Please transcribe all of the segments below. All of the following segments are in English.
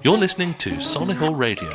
You're listening to Solihull Radio.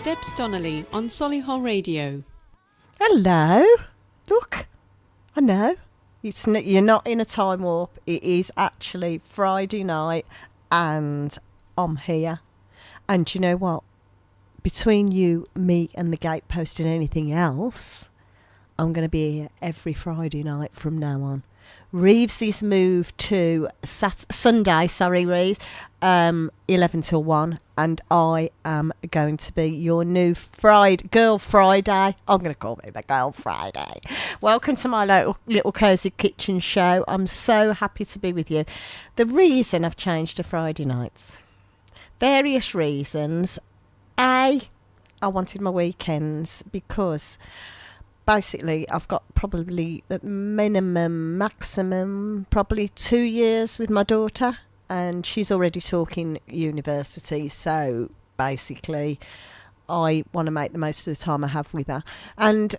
Debs Donnelly on Solihull Radio. Hello. Look, I know. You're not in a time warp. It is actually Friday night and I'm here. And you know what? Between you, me and the gatepost and anything else, I'm going to be here every Friday night from now on. Reeves' moved to Sunday, Reeves, 11 till 1, and I am going to be your new Girl Friday. I'm going to call me the Girl Friday. Welcome to my little Cosy Kitchen show. I'm so happy to be with you. The reason I've changed to Friday nights, various reasons. I wanted my weekends because basically I've got probably the maximum, probably 2 years with my daughter, and she's already talking university. So basically I want to make the most of the time I have with her. And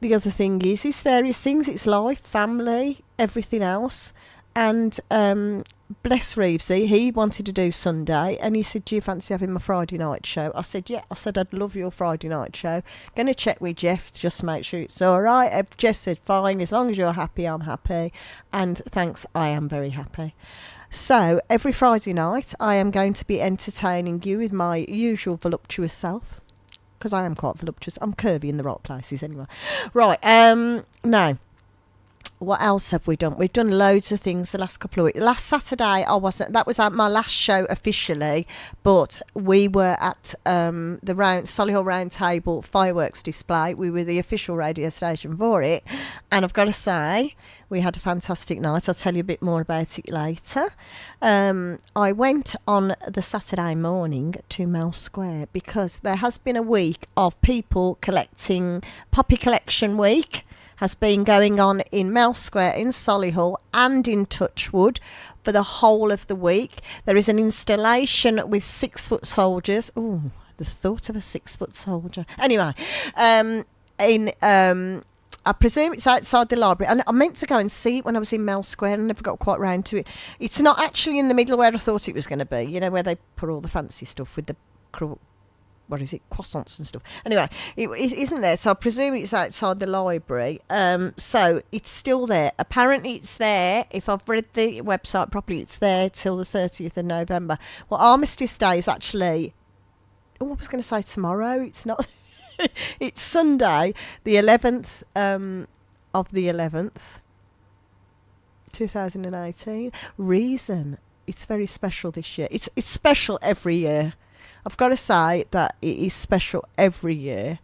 the other thing is various things. It's life, family, everything else. And bless Reevesy, he wanted to do Sunday, and he said, do you fancy having my Friday night show? I said, yeah. I said, I'd love your Friday night show. Going to check with Jeff just to make sure it's all right. Jeff said, fine, as long as you're happy, I'm happy. And thanks, I am very happy. So every Friday night, I am going to be entertaining you with my usual voluptuous self, because I am quite voluptuous. I'm curvy in the right places anyway. Right, now, what else have we done? We've done loads of things the last couple of weeks. Last Saturday, that was my last show officially, but we were at the Solihull Round Table fireworks display. We were the official radio station for it, and I've got to say, we had a fantastic night. I'll tell you a bit more about it later. I went on the Saturday morning to Mel Square because there has been a week of people collecting, Poppy Collection Week has been going on in Mel Square, in Solihull and in Touchwood for the whole of the week. There is an installation with 6-foot soldiers. Ooh, the thought of a 6-foot soldier. Anyway, I presume it's outside the library. And I meant to go and see it when I was in Mel Square and never got quite round to it. It's not actually in the middle where I thought it was going to be, you know, where they put all the fancy stuff with the croissants and stuff. Anyway, it isn't there, so I presume it's outside the library. So it's still there. Apparently it's there. If I've read the website properly, it's there till the 30th of November. Well, Armistice Day is actually... I was going to say tomorrow. It's not... It's Sunday, the 11th of the 11th, 2018. Reason, it's very special this year. It's special every year. I've got to say that it is special every year.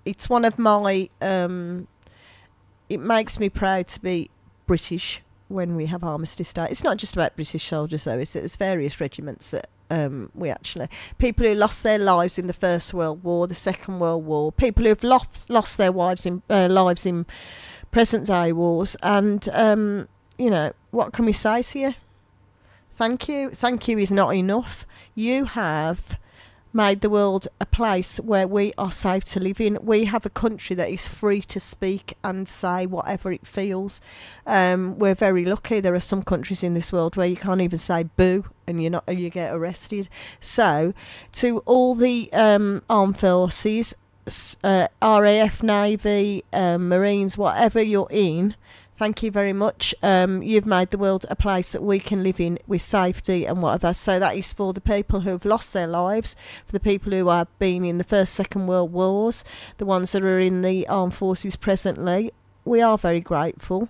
It's one of my... it makes me proud to be British when we have Armistice Day. It's not just about British soldiers, though. It's various regiments that we actually... People who lost their lives in the First World War, the Second World War, people who have lost their lives in present-day wars. And, you know, what can we say to you? Thank you. Thank you is not enough. You have made the world a place where we are safe to live in. We have a country that is free to speak and say whatever it feels. We're very lucky. There are some countries in this world where you can't even say boo and you get arrested. So to all the armed forces, RAF, Navy, Marines, whatever you're in, thank you very much. You've made the world a place that we can live in with safety and whatever. So that is for the people who have lost their lives, for the people who have been in the First, Second World Wars, the ones that are in the armed forces presently. We are very grateful.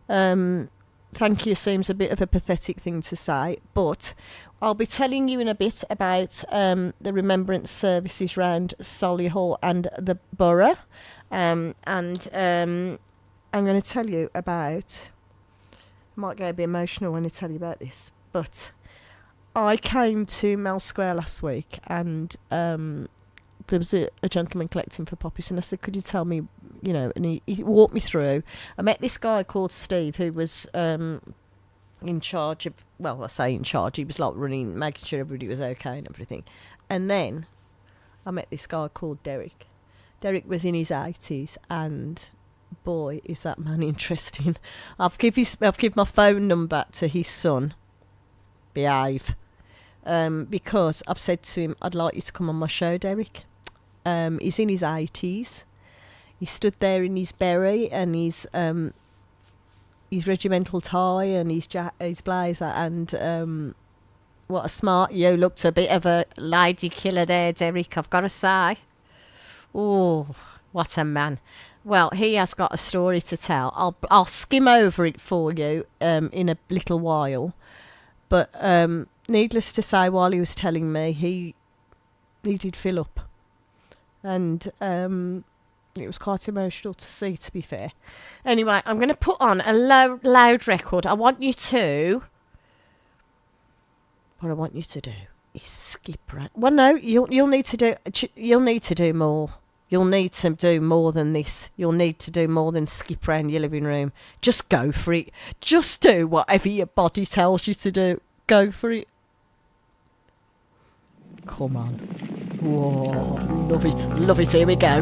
Thank you seems a bit of a pathetic thing to say, but I'll be telling you in a bit about the remembrance services round Solihull and the borough. I'm going to tell you about... I might get a bit emotional when I tell you about this, but I came to Mel Square last week and there was a gentleman collecting for poppies, and I said, could you tell me, you know, and he walked me through. I met this guy called Steve who was in charge of... Well, I say in charge, he was like running, making sure everybody was okay and everything. And then I met this guy called Derek. Derek was in his 80s and... boy, is that man interesting. I've give my phone number to his son. Behave. Because I've said to him, I'd like you to come on my show, Derek. He's in his 80s. He stood there in his beret and his regimental tie and his blazer, and what a smart... You looked a bit of a lady killer there, Derek, I've got to say. Oh, what a man. Well, he has got a story to tell. I'll skim over it for you in a little while. But needless to say, while he was telling me, he did fill up. And it was quite emotional to see, to be fair. Anyway, I'm going to put on a loud record. I want you to... What I want you to do is skip right... Well, no, you'll need to do more. You'll need to do more than this. You'll need to do more than skip around your living room. Just go for it. Just do whatever your body tells you to do. Go for it. Come on. Whoa, love it, love it. Here we go.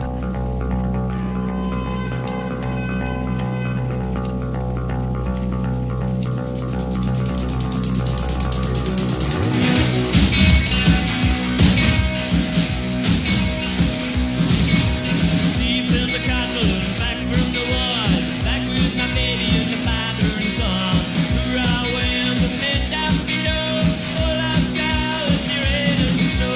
Deep in the castle and back from the wars, back with my lady and the father and son. Hurrah, when the men down below, all our sounds near it and snow.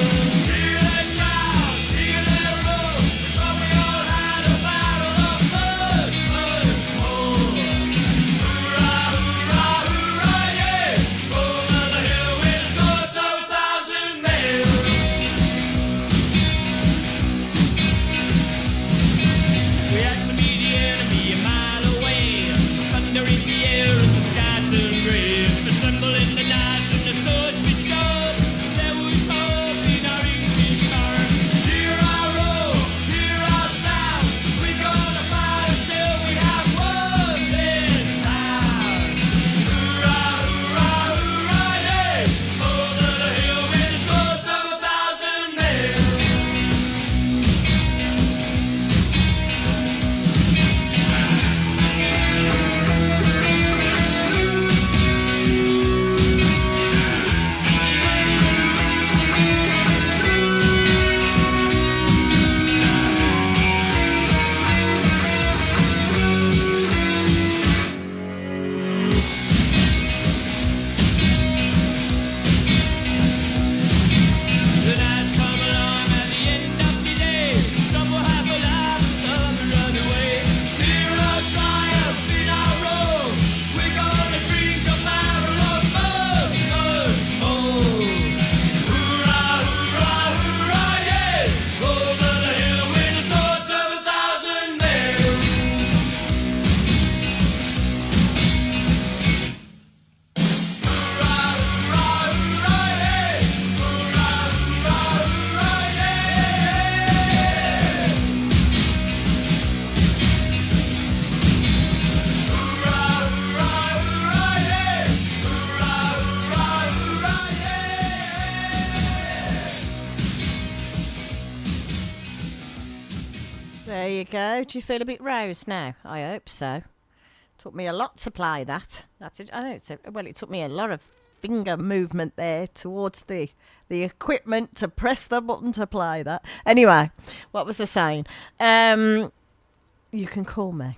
Hear that shout, hear that roar, thought we all had a battle of much, much more. Hurrah, hurrah, hurrah, yeah, over the hill with swords of 1,000 men. We had to meet the enemy a mile away. Thunder in the air and the sky turned grey. Assemble in the night and the swords we showed. There was hope in our English arm. Hear our roar, hear our sound. We're gonna fight until we have won this town. Hurrah, hurrah, hurrah, yeah. Over the hill with the swords of 1,000 men. The nights come along at the end of the day. Some will have a laugh and some will run away. Fear of triumph in our road. We're gonna drink a barrel of much, much more. Hurrah, hurrah, hurrah, yeah. Over the hill with the swords of 1,000 men. Hurrah, hurrah, hurrah, yeah. Hurrah, hurrah, hurrah, yeah. Hurrah, hurrah, hurrah, yeah. Hurrah, hurrah, hurrah, yeah. There you go. Do you feel a bit roused now? I hope so. Took me a lot to play that. I know it took me a lot of finger movement there towards the equipment to press the button to play that. Anyway, what was I saying? You can call me.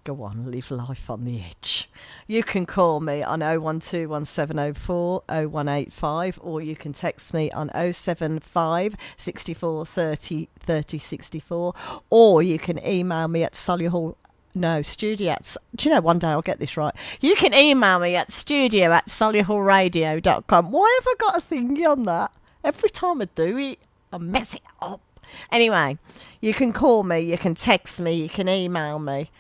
Go on, live life on the edge. You can call me on 0121704 0185, or you can text me on 075 64 30 30 64, or you can email me at Solihull. No, studio at... Do you know, one day I'll get this right. You can email me at studio@solihullradio.com. Why have I got a thingy on that? Every time I do it, I mess it up. Anyway, you can call me, you can text me, you can email me.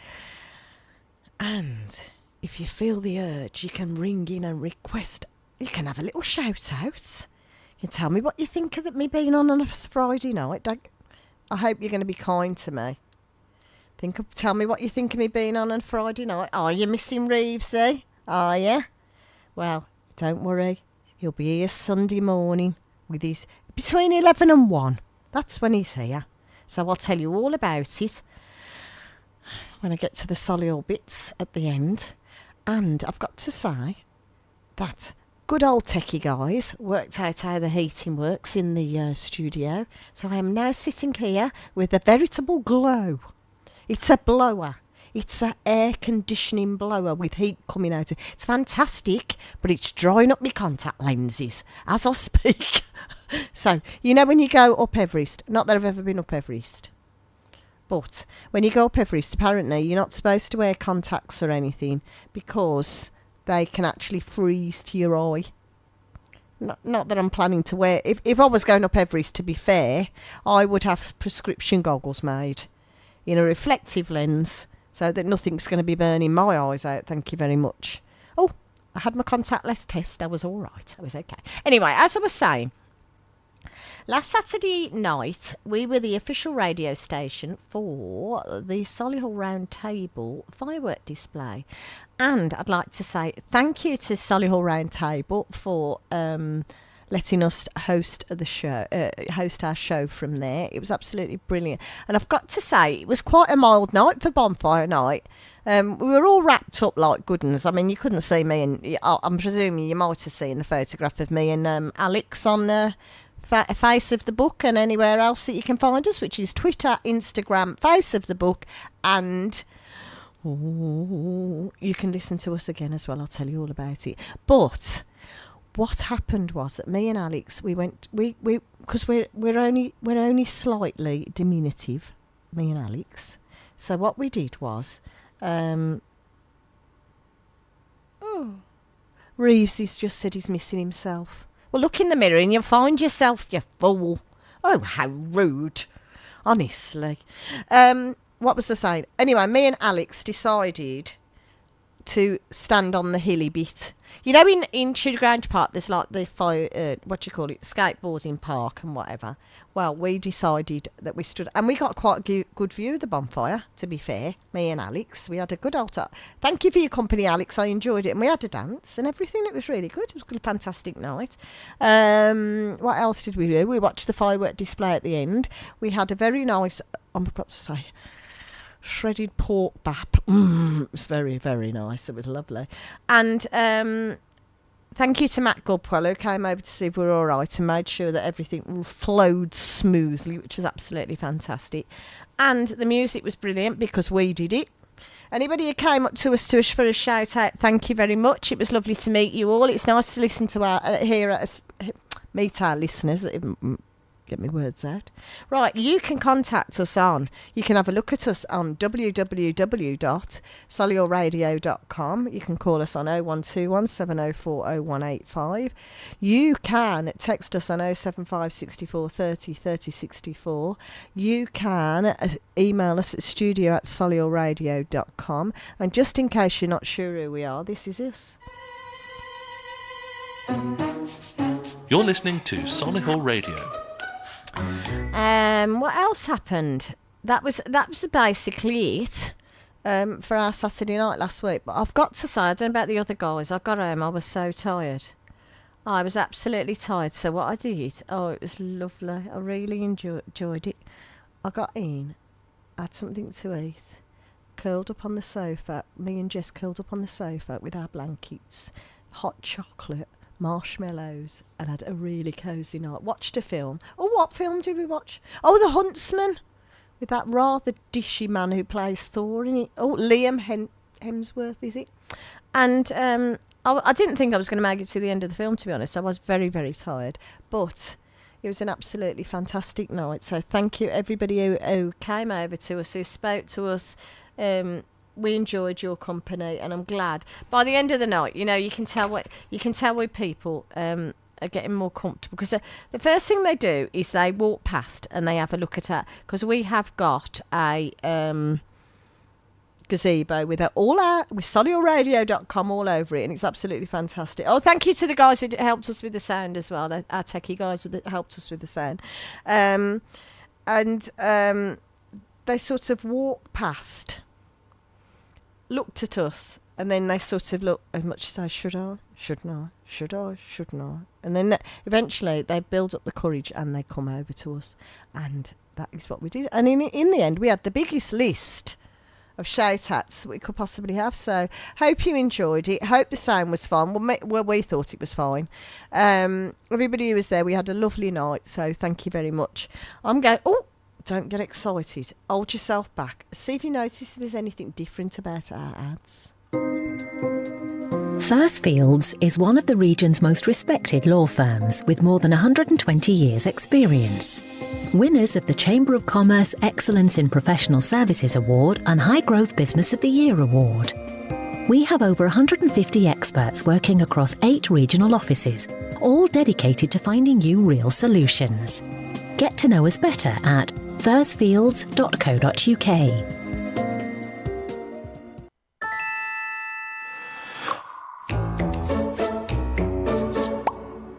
And if you feel the urge, you can ring in and request. You can have a little shout out. You can tell me what you think of me being on a Friday night. I hope you're going to be kind to me. Tell me what you think of me being on Friday night. Are you missing Reevesy? Are you? Well, don't worry. He'll be here Sunday morning with his... Between 11 and 1. That's when he's here. So I'll tell you all about it when I get to the Solihull bits at the end. And I've got to say that good old techie guys worked out how the heating works in the studio. So I am now sitting here with a veritable glow. It's a blower. It's an air conditioning blower with heat coming out. It's fantastic, but it's drying up my contact lenses as I speak. So, you know when you go up Everest, not that I've ever been up Everest, but when you go up Everest, apparently you're not supposed to wear contacts or anything because they can actually freeze to your eye. Not that I'm planning to wear... If I was going up Everest, to be fair, I would have prescription goggles made in a reflective lens so that nothing's going to be burning my eyes out. Thank you very much. Oh, I had my contactless test. I was all right. I was okay. Anyway, as I was saying, last Saturday night, we were the official radio station for the Solihull Round Table firework display. And I'd like to say thank you to Solihull Round Table for letting us host the show, host our show from there. It was absolutely brilliant. And I've got to say, it was quite a mild night for bonfire night. We were all wrapped up like good uns. I mean, you couldn't see me, and I'm presuming you might have seen the photograph of me and Alex on Face of the Book and anywhere else that you can find us, which is Twitter, Instagram, Face of the Book, and you can listen to us again as well. I'll tell you all about it. But what happened was that me and Alex, we because we're only slightly diminutive, me and Alex. So what we did was, Reeves has just said he's missing himself. Well, look in the mirror and you'll find yourself, you fool. Oh, how rude. Honestly. What was I saying? Anyway, me and Alex decided to stand on the hilly bit. You know, in Sugar Grange Park, there's like the skateboarding park and whatever. Well, we decided that we stood, and we got quite a good view of the bonfire, to be fair, me and Alex. We had a good old time. Thank you for your company, Alex. I enjoyed it. And we had a dance and everything. It was really good. It was a fantastic night. What else did we do? We watched the firework display at the end. We had a very nice, I've got to say, shredded pork bap. It was very, very nice. It was lovely. And thank you to Matt Gobwell, who came over to see if we were all right and made sure that everything flowed smoothly, which was absolutely fantastic. And the music was brilliant because we did it. Anybody who came up to us for a shout out, thank you very much. It was lovely to meet you all. It's nice to listen to meet our listeners. Get my words out. Right, you can contact us you can have a look at us on www.solihullradio.com. You can call us on 0121 704 0185. You can text us on 075 64 30 30 64. You can email us at studio@solihullradio.com. And just in case you're not sure who we are, this is us. You're listening to Solihull Radio. What else happened? That was basically it for our Saturday night last week. But I've got to say, I don't know about the other guys. I got home, I was so tired. I was absolutely tired. So what I did, it was lovely. I really enjoyed it. I got in, had something to eat, curled up on the sofa. Me and Jess curled up on the sofa with our blankets, hot chocolate, marshmallows, and had a really cosy night. Watched a film. Oh, what film did we watch? Oh, The Huntsman, with that rather dishy man who plays Thor in it. Oh, Liam Hemsworth, is it? And I didn't think I was going to make it to the end of the film, to be honest. I was very, very tired. But it was an absolutely fantastic night. So thank you, everybody who came over to us, who spoke to us. We enjoyed your company, and I'm glad. By the end of the night, you can tell when people are getting more comfortable, because the first thing they do is they walk past and they have a look at it, because we have got a gazebo with solihullradio.com all over it, and it's absolutely fantastic. Oh, thank you to the guys who helped us with the sound as well. Our techie guys who helped us with the sound, and they sort of walk past, looked at us, and then they sort of look as much as I shouldn't I? And then eventually they build up the courage and they come over to us, and that is what we did. And in the end, we had the biggest list of shout-outs we could possibly have. So hope you enjoyed it. Hope the sound was fun. Well, we thought it was fine. Everybody who was there, we had a lovely night. So thank you very much. I'm going. Oh, don't get excited. Hold yourself back. See if you notice if there's anything different about our ads. Firstfields is one of the region's most respected law firms with more than 120 years' experience. Winners of the Chamber of Commerce Excellence in Professional Services Award and High Growth Business of the Year Award. We have over 150 experts working across 8 regional offices, all dedicated to finding you real solutions. Get to know us better at firstfields.co.uk.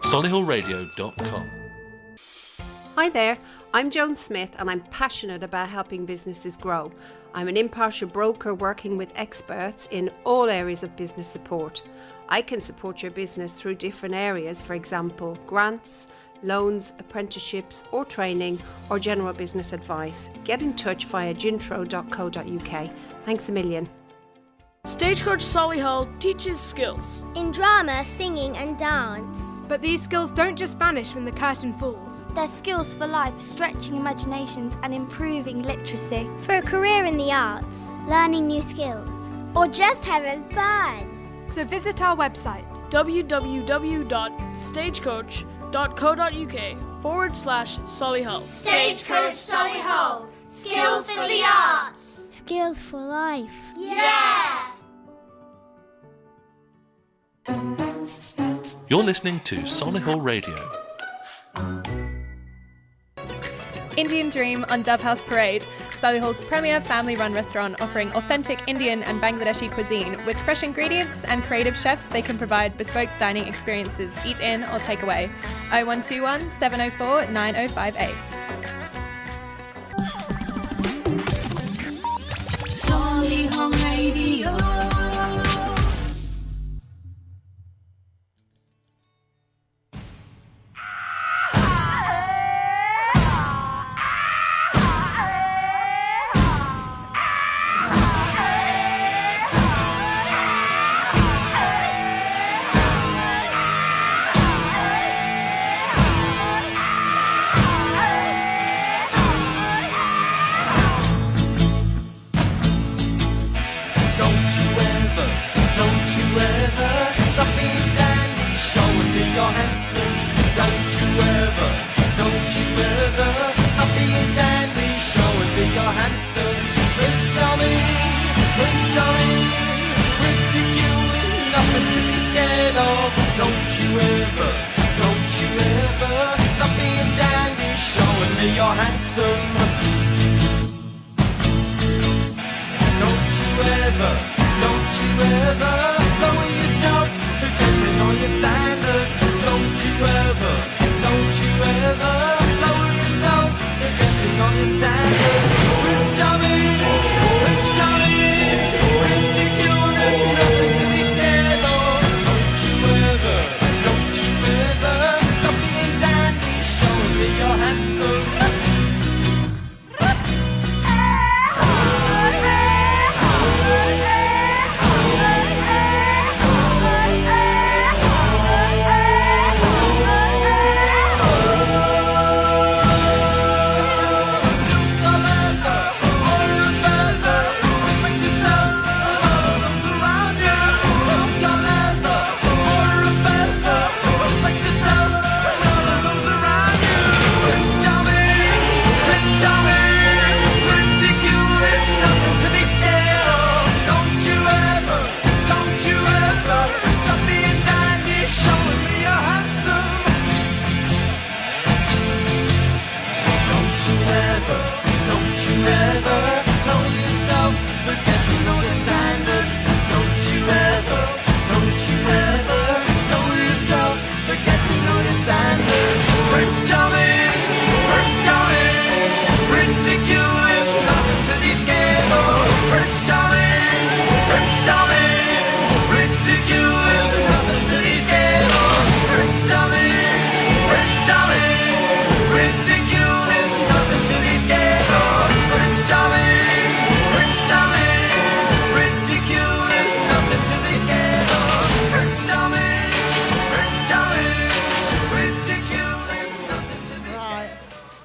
Solihullradio.com. Hi there, I'm Joan Smith and I'm passionate about helping businesses grow. I'm an impartial broker working with experts in all areas of business support. I can support your business through different areas, for example, grants, loans, apprenticeships or training or general business advice. Get in touch via gintro.co.uk. Thanks a million. Stagecoach Solihull teaches skills. In drama, singing and dance. But these skills don't just vanish when the curtain falls. They're skills for life, stretching imaginations and improving literacy. For a career in the arts, learning new skills. Or just having fun. So visit our website www.stagecoach.co.uk/Solihull. Stagecoach Solihull. Skills for the arts. Skills for life. Yeah! You're listening to Solihull Radio. Indian Dream on Dove House Parade, Solihull's premier family-run restaurant offering authentic Indian and Bangladeshi cuisine with fresh ingredients and creative chefs. They can provide bespoke dining experiences, eat in or take away. 0121 704 9058. Solihull Radio.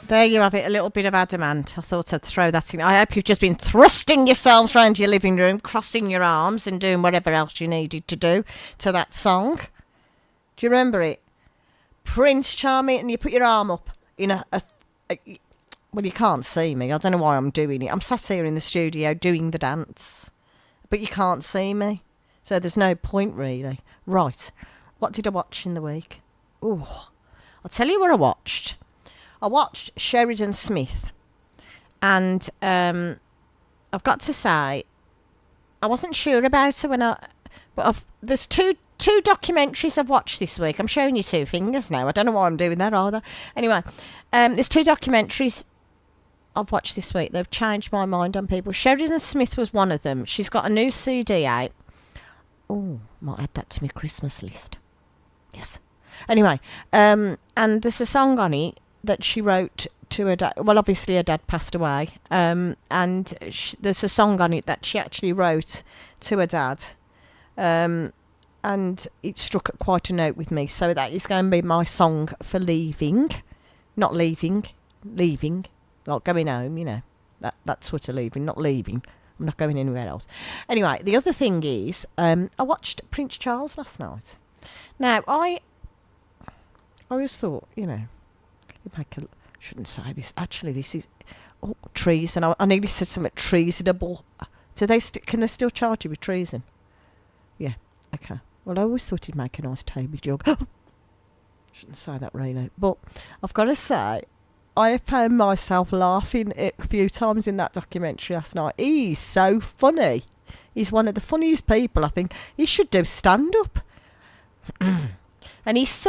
There you have it, a little bit of adamant. I thought I'd throw that in. I hope you've just been thrusting yourselves around your living room, crossing your arms and doing whatever else you needed to do to that song. Do you remember it? Prince Charming, and you put your arm up in a well, you can't see me. I don't know why I'm doing it. I'm sat here in the studio doing the dance, but you can't see me. So there's no point, really. Right, what did I watch in the week? Oh, I'll tell you what I watched. I watched Sheridan Smith, and I've got to say, I wasn't sure about her but there's two documentaries I've watched this week. I'm showing you two fingers now. I don't know why I'm doing that either. Anyway, there's two documentaries I've watched this week. They've changed my mind on people. Sheridan Smith was one of them. She's got a new CD out. Oh, might add that to my Christmas list. Yes. Anyway, and there's a song on it that she wrote to her dad. Well, obviously her dad passed away. And there's a song on it that she actually wrote to her dad. And it struck quite a note with me. So that is going to be my song for leaving. Not leaving. Leaving. Like going home, you know. That's sort of leaving, not leaving. I'm not going anywhere else. Anyway, the other thing is, I watched Prince Charles last night. Now, I always thought, you know, shouldn't say this. Actually, this is treason. I nearly said something treasonable. Can they still charge you with treason? Yeah, okay. Well, I always thought he'd make a nice Toby jug. Shouldn't say that, really. But I've got to say, I found myself laughing a few times in that documentary last night. He's so funny. He's one of the funniest people, I think. He should do stand-up. And he's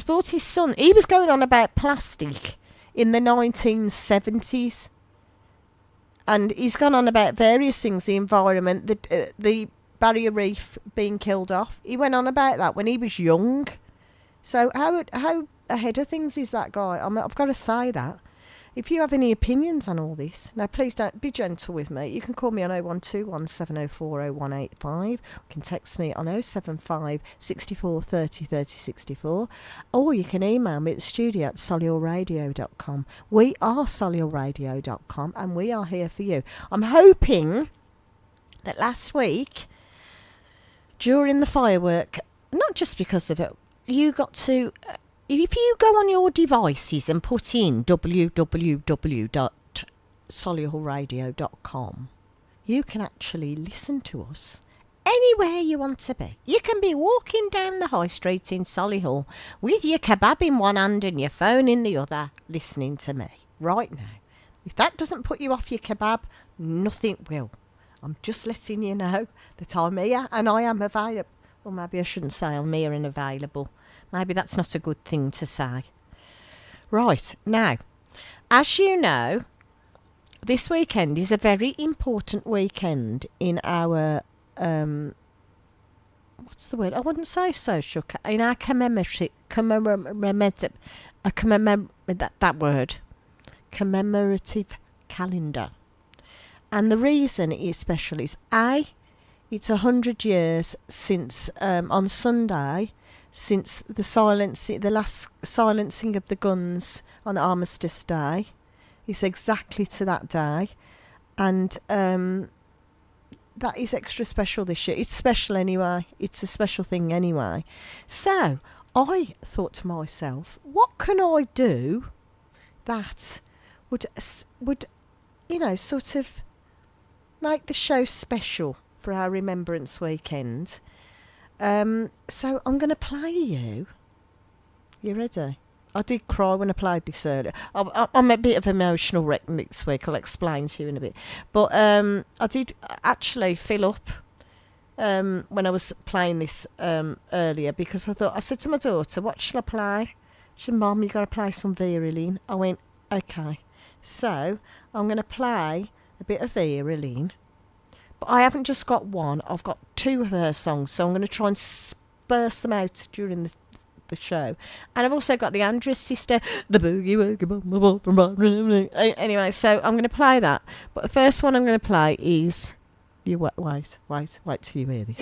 brought his son. He was going on about plastic in the 1970s. And he's gone on about various things, the environment, the barrier reef being killed off. He went on about that when he was young. So how ahead of things is that guy? I've got to say that. If you have any opinions on all this, now please don't be gentle with me. You can call me on 0121 704 0185. You can text me on 075 64 30 30 64. Or you can email me at studio@solihullradio.com. We are solihullradio.com and we are here for you. I'm hoping that last week, during the firework, not just because of it, you got to... If you go on your devices and put in www.solihullradio.com, you can actually listen to us anywhere you want to be. You can be walking down the high street in Solihull with your kebab in one hand and your phone in the other, listening to me right now. If that doesn't put you off your kebab, nothing will. I'm just letting you know that I'm here and I am available. Well, maybe I shouldn't say I'm here and available. Maybe that's not a good thing to say. Right, now, as you know, this weekend is a very important weekend in our, what's the word? I wouldn't say social, in our commemorative calendar. And the reason it is special is, it's 100 years since, on Sunday, since the last silencing of the guns on Armistice Day. It's exactly to that day. And that is extra special this year. It's special anyway. It's a special thing anyway. So I thought to myself, what can I do that would sort of make the show special for our Remembrance Weekend? So I'm going to play you. You ready? I did cry when I played this earlier. I'm a bit of an emotional wreck next week. I'll explain to you in a bit. But I did actually fill up when I was playing this earlier, because I said to my daughter, what shall I play? She said, Mum, you've got to play some Vera Lynn. I went, okay. So I'm going to play a bit of Vera Lynn. I haven't just got one, I've got two of her songs, so I'm going to try and spurse them out during the show. And I've also got the Andrews sister, the Boogie Woogie Bum from Bum. Anyway, so I'm going to play that. But the first one I'm going to play is... You wait till you hear this.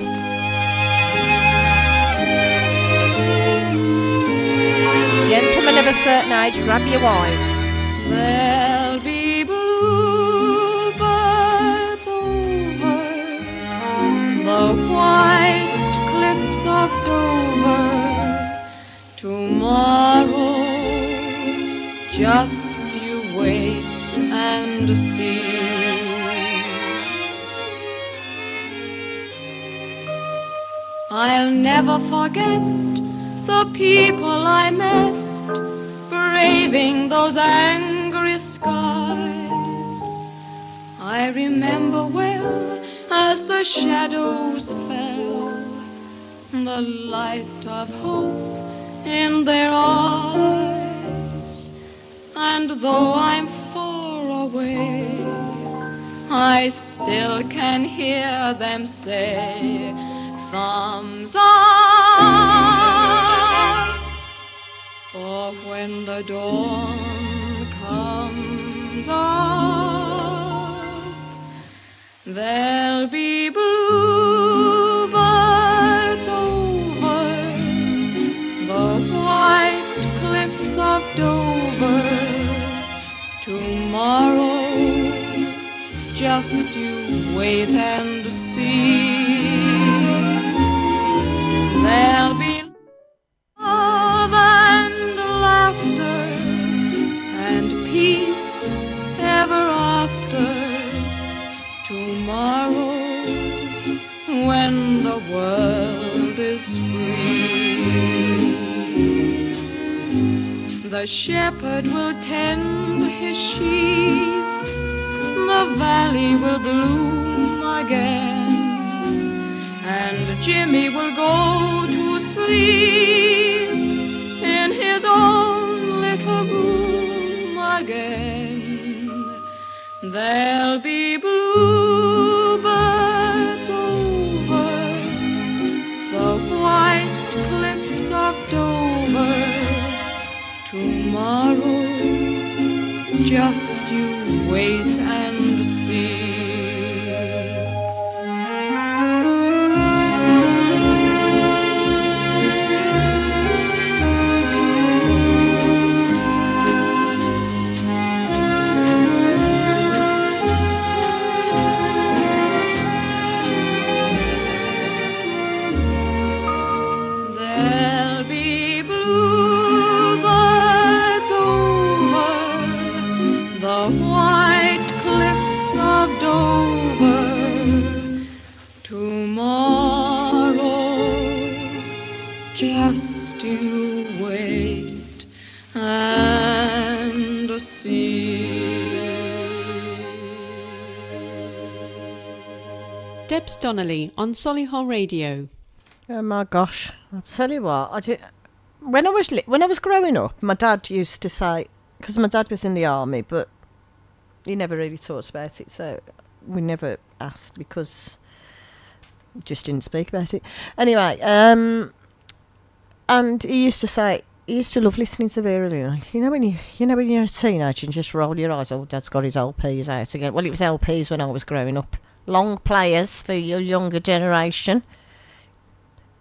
Gentlemen of a certain age, grab your wives. There'll be bluebirds over the white cliffs of Dover tomorrow. Just you wait and see. I'll never forget the people I met braving those angry skies. I remember well as the shadows fell, the light of hope in their eyes. And though I'm far away, I still can hear them say, thumbs up. For when the dawn comes up, there'll be bluebirds over the white cliffs of Dover. Tomorrow, just you wait and see. There'll be love and laughter and peace ever after. Tomorrow, when the world is free, the shepherd will tend his sheep, the valley will bloom again, and Jimmy will go to sleep in his own little room again. There'll be bluebirds over the white cliffs of Dover. Tomorrow, just you wait and see. There'll be bluebirds over the white cliffs of Dover. Tomorrow, just you wait and see. Debs Donnelly on Solihull Radio. Oh my gosh! I'll tell you what. When I was growing up, my dad used to say, because my dad was in the army, but he never really talked about it, so we never asked because he just didn't speak about it. Anyway, and he used to say he used to love listening to Vera Lynn. You know when you're a teenager and just roll your eyes. Oh, Dad's got his LPs out again. Well, it was LPs when I was growing up. Long players for your younger generation.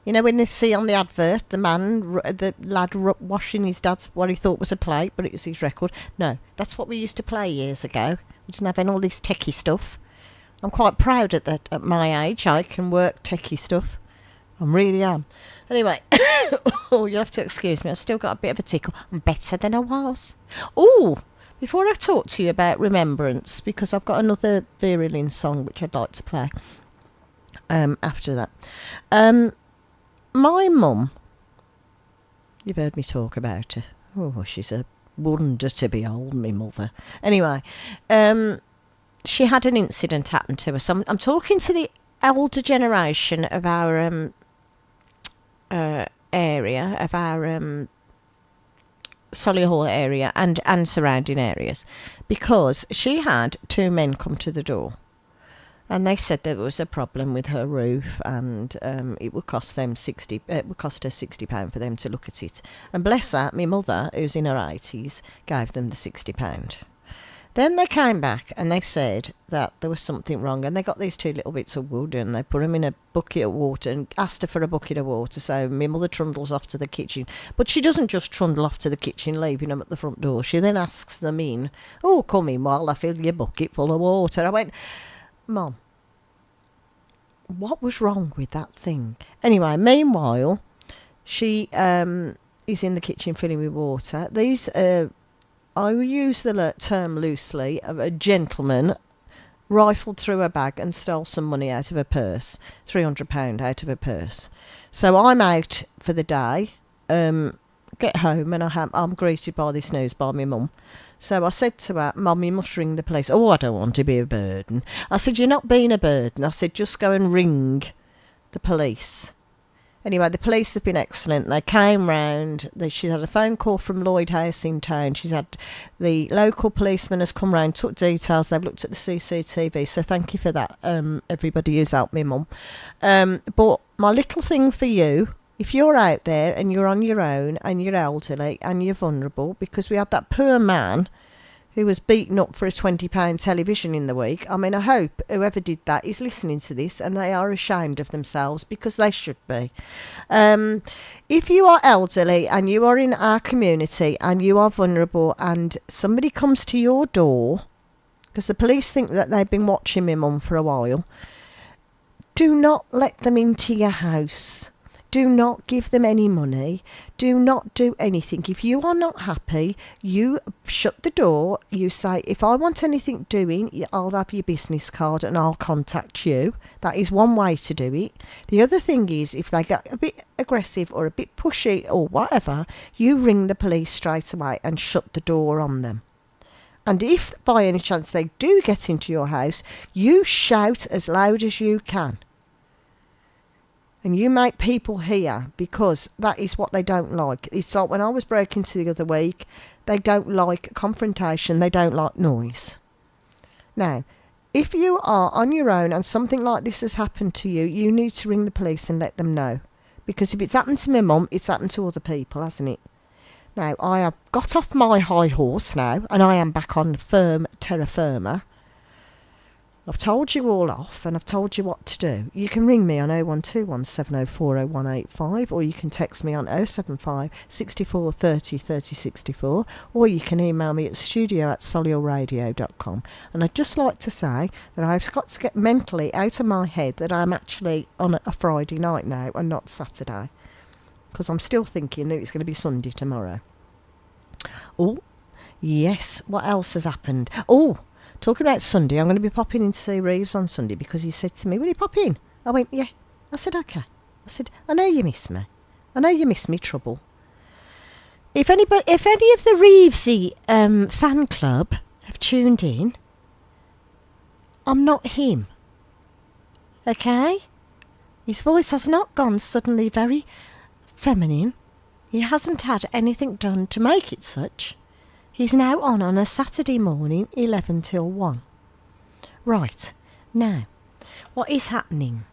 You know when they see on the advert the lad washing his dad's what he thought was a plate, but it was his record. No, that's what we used to play years ago. We didn't have any all this techie stuff. I'm quite proud at my age. I can work techie stuff. I really am. Anyway, oh, you'll have to excuse me. I've still got a bit of a tickle. I'm better than I was. Oh, before I talk to you about remembrance, because I've got another Vera Lynn song which I'd like to play after that. My mum, you've heard me talk about her. Oh, she's a wonder to behold, me mother. Anyway, she had an incident happen to her. So I'm talking to the elder generation of our area, of our Solihull area and surrounding areas, because she had two men come to the door. And they said there was a problem with her roof, and it would cost them £60. It would cost her £60 for them to look at it. And bless her, my mother, who's in her 80s, gave them the £60. Then they came back and they said that there was something wrong, and they got these two little bits of wood and they put them in a bucket of water and asked her for a bucket of water. So my mother trundles off to the kitchen, but she doesn't just trundle off to the kitchen, leaving them at the front door. She then asks them in, "Oh, come in while I fill your bucket full of water." I went, "Mum, what was wrong with that thing?" Anyway, meanwhile, she is in the kitchen filling with water. These, I will use the term loosely, a gentleman rifled through her bag and stole some money out of her purse, £300 out of her purse. So I'm out for the day, get home, and I'm greeted by this news by my mum. So I said to her, "Mum, you must ring the police." "Oh, I don't want to be a burden." I said, "You're not being a burden." I said, "Just go and ring the police." Anyway, the police have been excellent. They came round. She's had a phone call from Lloyd House in town. She's had the local policeman has come round, took details. They've looked at the CCTV. So thank you for that, everybody who's helped me, Mum. But my little thing for you, if you're out there and you're on your own and you're elderly and you're vulnerable, because we had that poor man who was beaten up for a £20 television in the week. I mean, I hope whoever did that is listening to this and they are ashamed of themselves, because they should be. If you are elderly and you are in our community and you are vulnerable and somebody comes to your door, because the police think that they've been watching my mum for a while, do not let them into your house. Do not give them any money. Do not do anything. If you are not happy, you shut the door. You say, if I want anything doing, I'll have your business card and I'll contact you. That is one way to do it. The other thing is, if they get a bit aggressive or a bit pushy or whatever, you ring the police straight away and shut the door on them. And if by any chance they do get into your house, you shout as loud as you can. And you make people hear, because that is what they don't like. It's like when I was broken into the other week, they don't like confrontation, they don't like noise. Now, if you are on your own and something like this has happened to you, you need to ring the police and let them know. Because if it's happened to my mum, it's happened to other people, hasn't it? Now, I have got off my high horse now, and I am back on firm terra firma. I've told you all off, and I've told you what to do. You can ring me on 0121 704 0185, or you can text me on 075 64 30 30 64, or you can email me at studio@solihullradio.com. And I'd just like to say that I've got to get mentally out of my head that I'm actually on a Friday night now and not Saturday, because I'm still thinking that it's going to be Sunday tomorrow. Oh, yes, what else has happened? Oh, talking about Sunday, I'm going to be popping in to see Reeves on Sunday, because he said to me, will you pop in? I went, yeah. I said, okay. I said, I know you miss me. I know you miss me trouble. If any of the Reevesy fan club have tuned in, I'm not him. Okay? His voice has not gone suddenly very feminine. He hasn't had anything done to make it such. He's now on a Saturday morning, 11 till 1. Right, now, what is happening?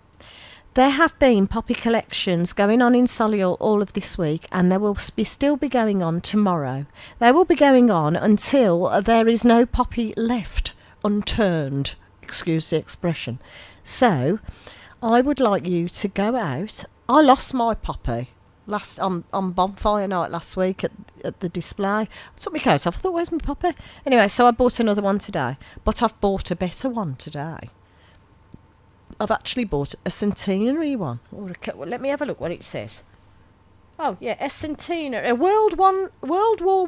There have been poppy collections going on in Solihull all of this week, and there will still be going on tomorrow. They will be going on until there is no poppy left unturned, excuse the expression. So, I would like you to go out. I lost my poppy on bonfire night last week at the display. I took my coat off. I thought, where's my poppy? Anyway, so I bought another one today, but I've bought a better one today. I've actually bought a centenary one. Let me have a look what it says. Oh yeah, a centenary, a World War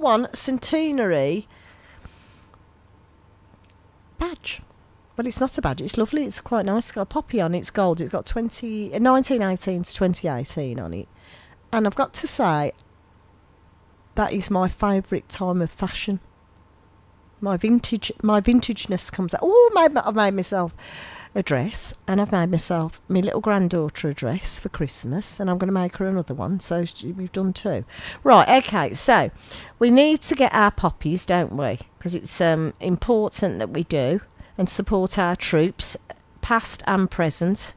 I centenary badge. Well, it's not a badge. It's lovely. It's quite nice. It's got a poppy on it. It's gold. It's got 1918 to 2018 on it. And I've got to say, that is my favourite time of fashion. My vintageness comes out. Oh, I've made myself a dress, and I've made myself my little granddaughter a dress for Christmas, and I'm going to make her another one. So we've done two. Right, okay. So we need to get our poppies, don't we? Because it's important that we do and support our troops, past and present.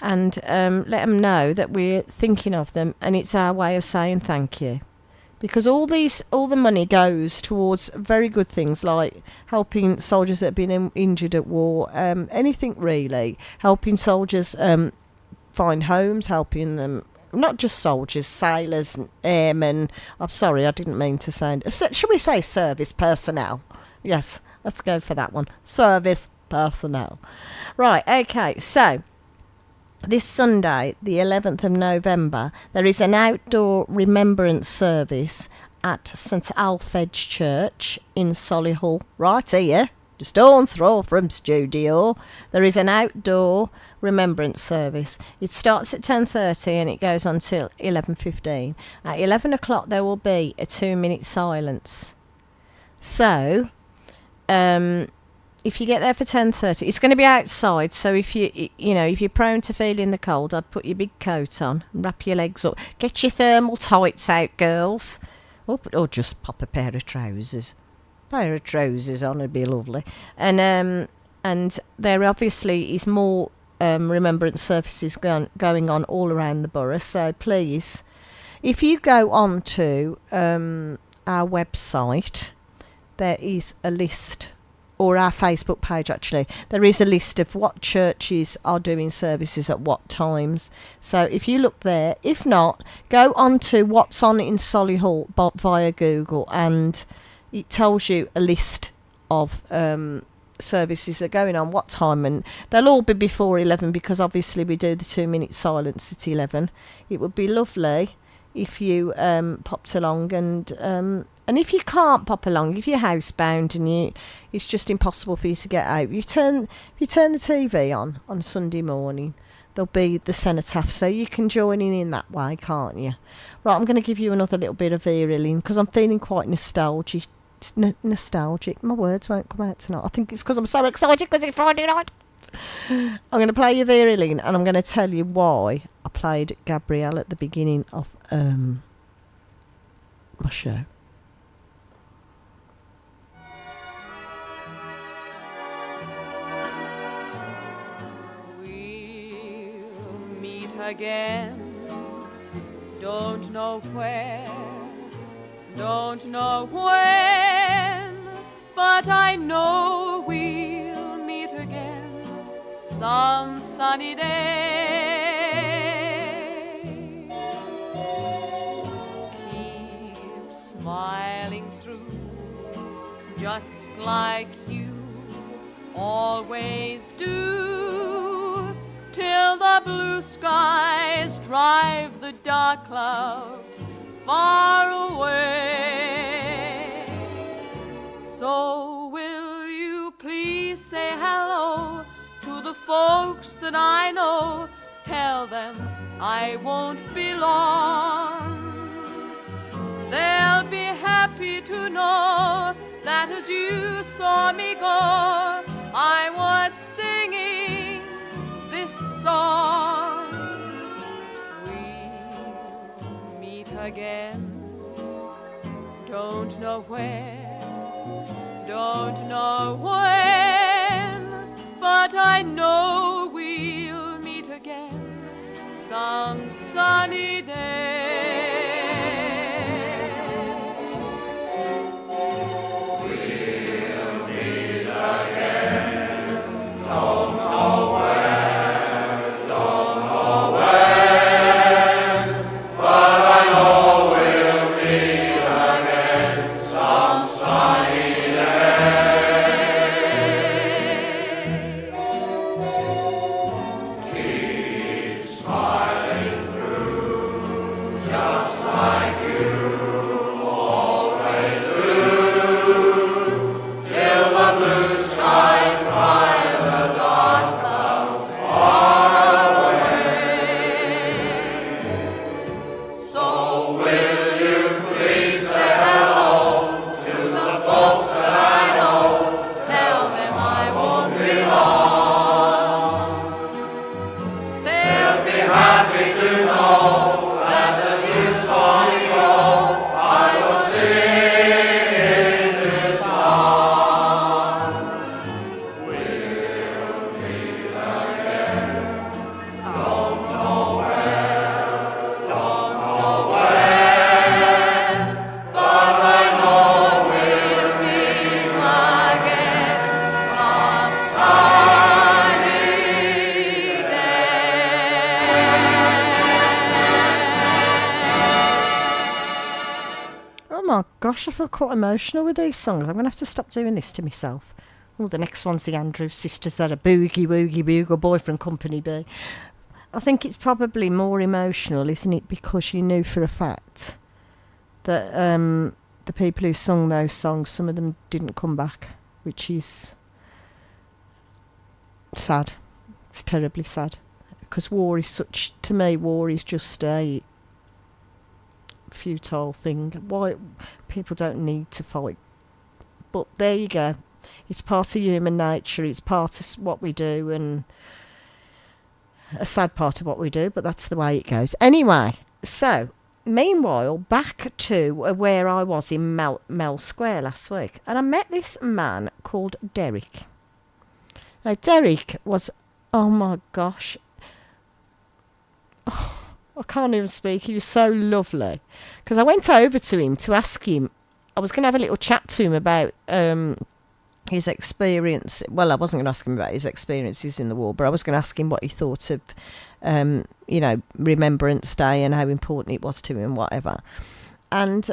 And let them know that we're thinking of them, and it's our way of saying thank you. Because all the money goes towards very good things, like helping soldiers that have been injured at war, anything really, helping soldiers find homes, helping them, not just soldiers, sailors, airmen. I'm sorry, I didn't mean to sound. Should we say service personnel? Yes, let's go for that one. Service personnel. Right, okay, so this Sunday, the 11th of November, there is an outdoor remembrance service at St Alphege Church in Solihull, right here, just stone's throw from studio. There is an outdoor remembrance service. It starts at 10:30 and it goes on till 11:15. At 11 o'clock there will be a 2-minute silence. So, if you get there for 10:30, it's going to be outside. So if if you're prone to feeling the cold, I'd put your big coat on and wrap your legs up. Get your thermal tights out, girls, or just pop a pair of trousers. Pair of trousers on would be lovely. And there obviously is more remembrance services going on all around the borough. So please, if you go on to our website, there is a list, or our Facebook page actually, there is a list of what churches are doing services at what times. So if you look there, if not, go on to What's On in Solihull via Google, and it tells you a list of services that are going on, what time, and they'll all be before 11 because obviously we do the 2-minute silence at 11. It would be lovely if you popped along, and if you can't pop along, if you're housebound and it's just impossible for you to get out, if you turn the TV on Sunday morning, there'll be the cenotaph, so you can join in that way, can't you? Right, I'm going to give you another little bit of Vera Lynn because I'm feeling quite nostalgic. My words won't come out tonight. I think it's because I'm so excited because it's Friday night. I'm going to play you Vera Lynn, and I'm going to tell you why I played Gabrielle at the beginning of my show. We'll meet again, don't know where, don't know when, but I know we'll meet again some sunny day. Keep smiling through, just like you always do, till the blue skies drive the dark clouds far away. So will you please say hello to the folks that I know? Tell them I won't be long. They'll be happy to know that as you saw me go, I was singing this song. We'll meet again, don't know where, don't know when, but I know we'll meet again some sunny day. We'll meet again, don't know where, don't know when, but I know we'll meet again some sunny day. Keep smiling through, just like you always do, till the blue skies drive the dark clouds far away. So will you please say hello to the folks that I know? Tell them I won't be long. They'll be happy to know that as you saw me go, I was singing this song. We'll meet again, don't know where, don't know when, but I know we'll meet again some sunny day. Oh my gosh, I feel quite emotional with these songs. I'm going to have to stop doing this to myself. Oh, the next one's the Andrews Sisters. They're a boogie woogie bugle boyfriend company B. I think it's probably more emotional, isn't it? Because you knew for a fact that the people who sung those songs, some of them didn't come back, which is sad. It's terribly sad. Because war is such, to me, war is just a futile thing. Why people don't need to fight, but there you go. It's part of human nature. It's part of what we do, and a sad part of what we do, but that's the way it goes. Anyway, so meanwhile, back to where I was in Mel Square last week, and I met this man called Derek. Now, Derek was Oh my gosh. Oh, I can't even speak. He was so lovely. Because I went over to him to ask him. I was going to have a little chat to him about his experience. Well, I wasn't going to ask him about his experiences in the war, but I was going to ask him what he thought of, Remembrance Day and how important it was to him, whatever. And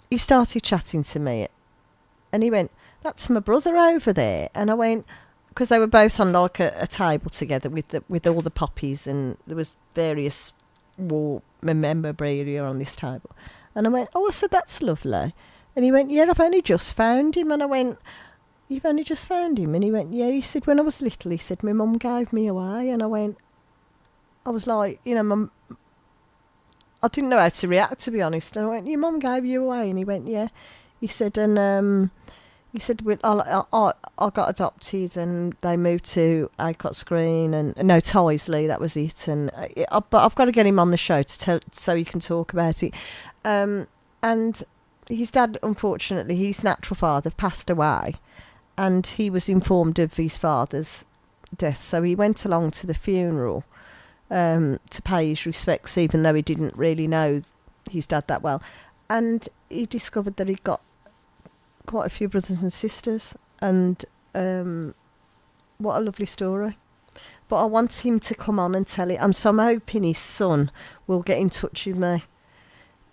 he started chatting to me, and he went, "That's my brother over there." And I went, because they were both on like a table together with all the poppies, and there was various war memorabilia on this table. And I went, "Oh," I said, "that's lovely." And he went, "Yeah, I've only just found him." And I went, "You've only just found him?" And he went, "Yeah." He said, "When I was little," he said, "my mum gave me away." And I was like, I didn't know how to react, to be honest. And I went, "Your mum gave you away?" And he went, "Yeah." He said, and he said, "I got adopted and they moved to Acott's Green and no, Tysley, that was it. And but I've got to get him on the show so he can talk about it." And his dad, unfortunately, his natural father passed away, and he was informed of his father's death, so he went along to the funeral to pay his respects, even though he didn't really know his dad that well. And he discovered that he'd got quite a few brothers and sisters, and what a lovely story. But I want him to come on and tell it. I'm hoping his son will get in touch with me.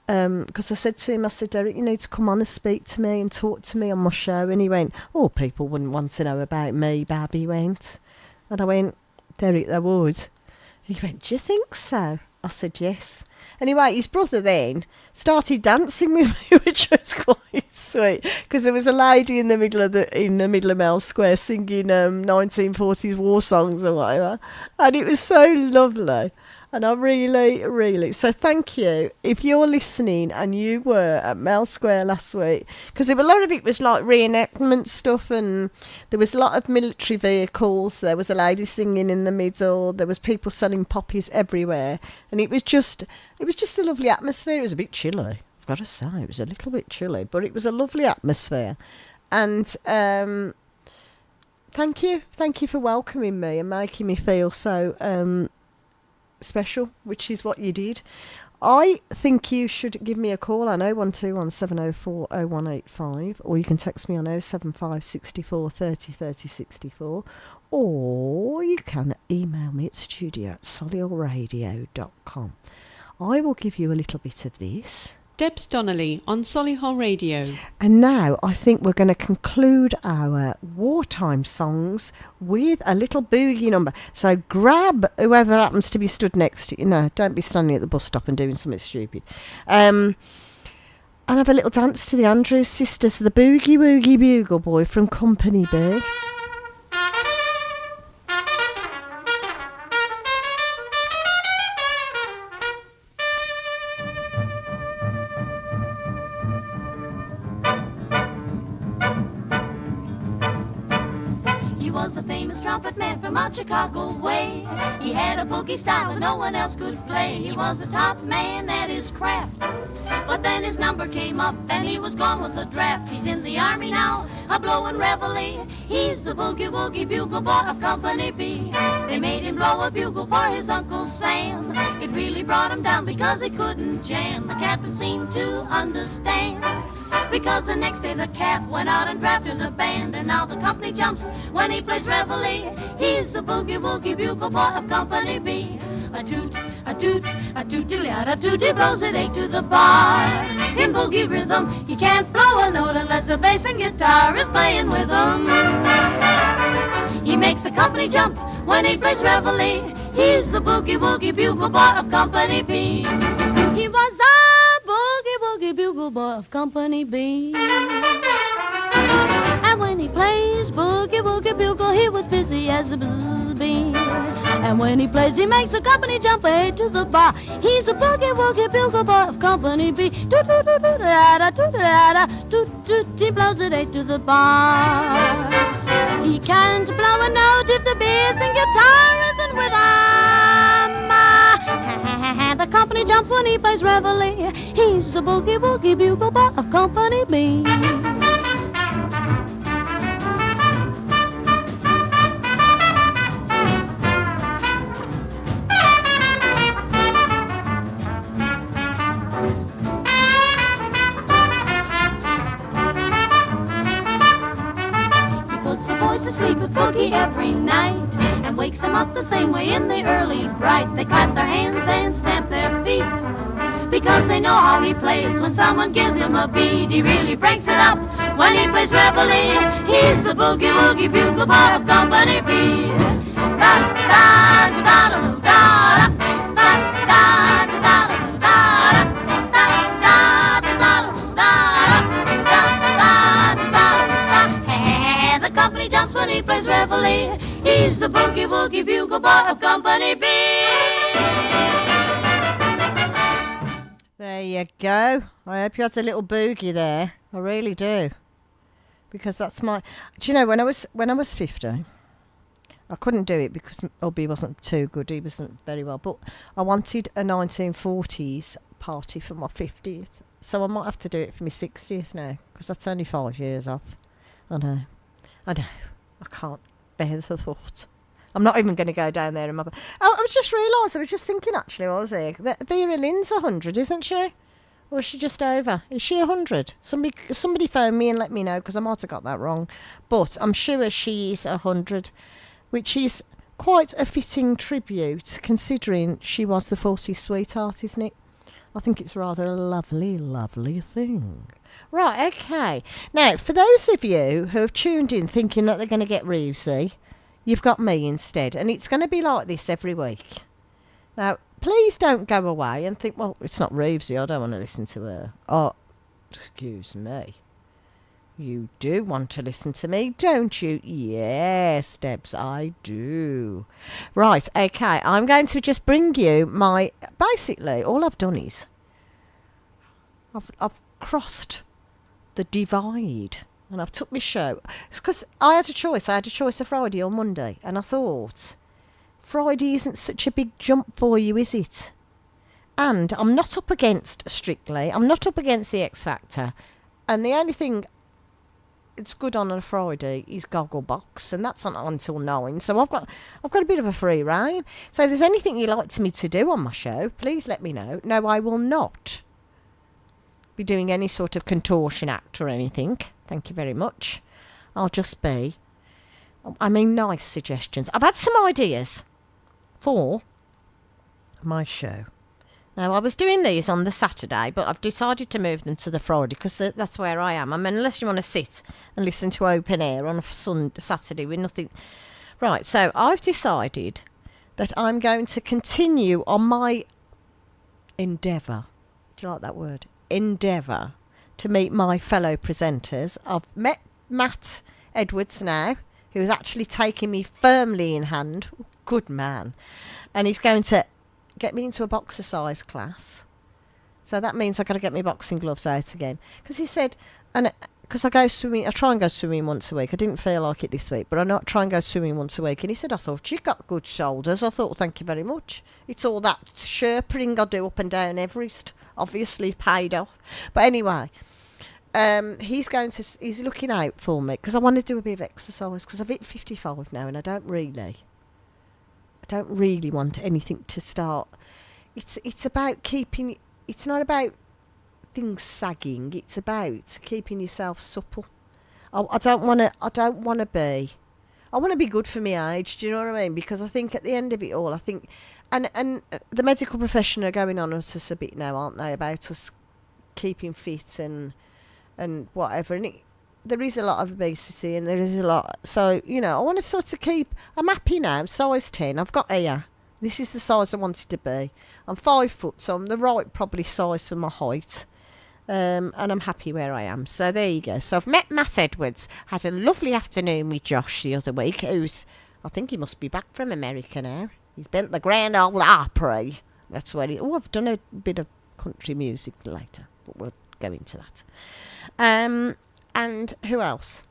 Because I said to him, "Derek, you need to come on and speak to me and talk to me on my show." And he went, "Oh, people wouldn't want to know about me, Bab," he went. And I went, "Derek, they would." And he went, "Do you think so?" I said, "Yes." Anyway, his brother then started dancing with me, which was quite sweet, because there was a lady in the middle of Mel Square singing 1940s war songs or whatever, and it was so lovely. And I really, so thank you. If you're listening and you were at Mel Square last week, because a lot of it was like reenactment stuff, and there was a lot of military vehicles. There was a lady singing in the middle. There was people selling poppies everywhere. And it was just a lovely atmosphere. It was a bit chilly, I've got to say. It was a little bit chilly, but it was a lovely atmosphere. And thank you for welcoming me and making me feel so special, which is what you did. I think you should give me a call on 0121 704 0185, or you can text me on 075 64 30 30 64, or you can email me at studio@solihullradio.com. I will give you a little bit of this. Debs Donnelly on Solihull Radio. And now I think we're going to conclude our wartime songs with a little boogie number. So grab whoever happens to be stood next to you. No, don't be standing at the bus stop and doing something stupid. And have a little dance to the Andrews Sisters, the Boogie Woogie Bugle Boy from Company B. Was a famous trumpet man from out Chicago way. He had a boogie style that no one else could play. He was a top man at his craft, but then his number came up and he was gone with the draft. He's in the army now, a blowin' reveille. He's the boogie woogie bugle boy of Company B. They made him blow a bugle for his Uncle Sam. It really brought him down because he couldn't jam. The captain seemed to understand, because the next day the cap went out and drafted a band. And now the company jumps when he plays reveille. He's the boogie woogie bugle boy of Company B. A toot, a toot, a toot-a-toot, a toot, he blows it 8 to the bar. In boogie rhythm, he can't blow a note unless the bass and guitar is playing with him. He makes the company jump when he plays reveille. He's the boogie woogie bugle boy of Company B. He was a boogie woogie bugle boy of Company B. And when he plays boogie woogie bugle, he was busy as a buzz bee. And when he plays, he makes the company jump 8 to the bar. He's a boogie woogie bugle boy of Company B. Toot toot toot toot da toot da toot toot. He blows it 8 to the bar. He can't blow a note if the bass and guitar isn't with him. The company jumps when he plays reveille. He's a boogie woogie bugle boy of Company B. boogie every night and wakes them up the same way in the early bright. They clap their hands and stamp their feet because they know how he plays. When someone gives him a beat, he really breaks it up. When he plays reveille, he's the boogie woogie bugle boy of Company B. Da da da da da da da da da da. The company jumps when he plays reveille. He's the boogie woogie bugle boy of Company B. There you go. I hope you had a little boogie there. I really do. Because that's my... Do you know, when I was 50, I couldn't do it because Obi wasn't too good. He wasn't very well. But I wanted a 1940s party for my 50th. So I might have to do it for my 60th now. Because that's only 5 years off. I know. I can't bear the thought. I'm not even going to go down there. I was just realised, I was just thinking actually while I was here, that Vera Lynn's 100, isn't she? Or is she just over? Is she 100? Somebody phone me and let me know, because I might have got that wrong. But I'm sure she's 100, which is quite a fitting tribute, considering she was the 40s sweetheart, isn't it? I think it's rather a lovely, lovely thing. Right, okay. Now, for those of you who have tuned in thinking that they're going to get Rosie, you've got me instead. And it's going to be like this every week. Now, please don't go away and think, well, it's not Rosie, I don't want to listen to her. Oh, excuse me. You do want to listen to me, don't you? Yes, Debs, I do. Right, okay, I'm going to just bring you my... Basically, all I've done is... I've crossed the divide and I've took my show. It's because I had a choice. I had a choice of Friday or Monday, and I thought, Friday isn't such a big jump for you, is it? And I'm not up against Strictly. I'm not up against the X Factor. And the only thing it's good on a Friday is Gogglebox, and that's not on until 9. So I've got a bit of a free rein. So if there's anything you'd like me to do on my show, please let me know. No, I will not be doing any sort of contortion act or anything. Thank you very much. I'll just be... nice suggestions. I've had some ideas for my show. Now, I was doing these on the Saturday, but I've decided to move them to the Friday because that's where I am. I mean, unless you want to sit and listen to open air on a Saturday with nothing... Right, so I've decided that I'm going to continue on my endeavour. Do you like that word? Endeavour to meet my fellow presenters. I've met Matt Edwards now, who's actually taking me firmly in hand. Good man. And he's going to get me into a boxercise class. So that means I've got to get my boxing gloves out again. Because he said, and because I go swimming, I try and go swimming once a week. I didn't feel like it this week, but I try and go swimming once a week. And he said, I thought you've got good shoulders. I thought, thank you very much. It's all that Sherpering I do up and down Everest. Obviously paid off. But anyway, he's looking out for me because I want to do a bit of exercise because I've hit 55 now and I don't really want anything to start. It's about keeping. It's not about things sagging. It's about keeping yourself supple. I want to be. I want to be good for my age. Do you know what I mean? Because I think at the end of it all, and the medical profession are going on at us a bit now, aren't they? About us keeping fit and whatever. And there is a lot of obesity and there is a lot. So, I want to sort of keep... I'm happy now, size 10. I've got here. This is the size I wanted to be. I'm 5 foot, so I'm the right probably size for my height. And I'm happy where I am. So there you go. So I've met Matt Edwards. Had a lovely afternoon with Josh the other week, who's... I think he must be back from America now. He's been at the Grand Ole Opry. That's where he... Oh, I've done a bit of country music later, but we'll go into that. And who else?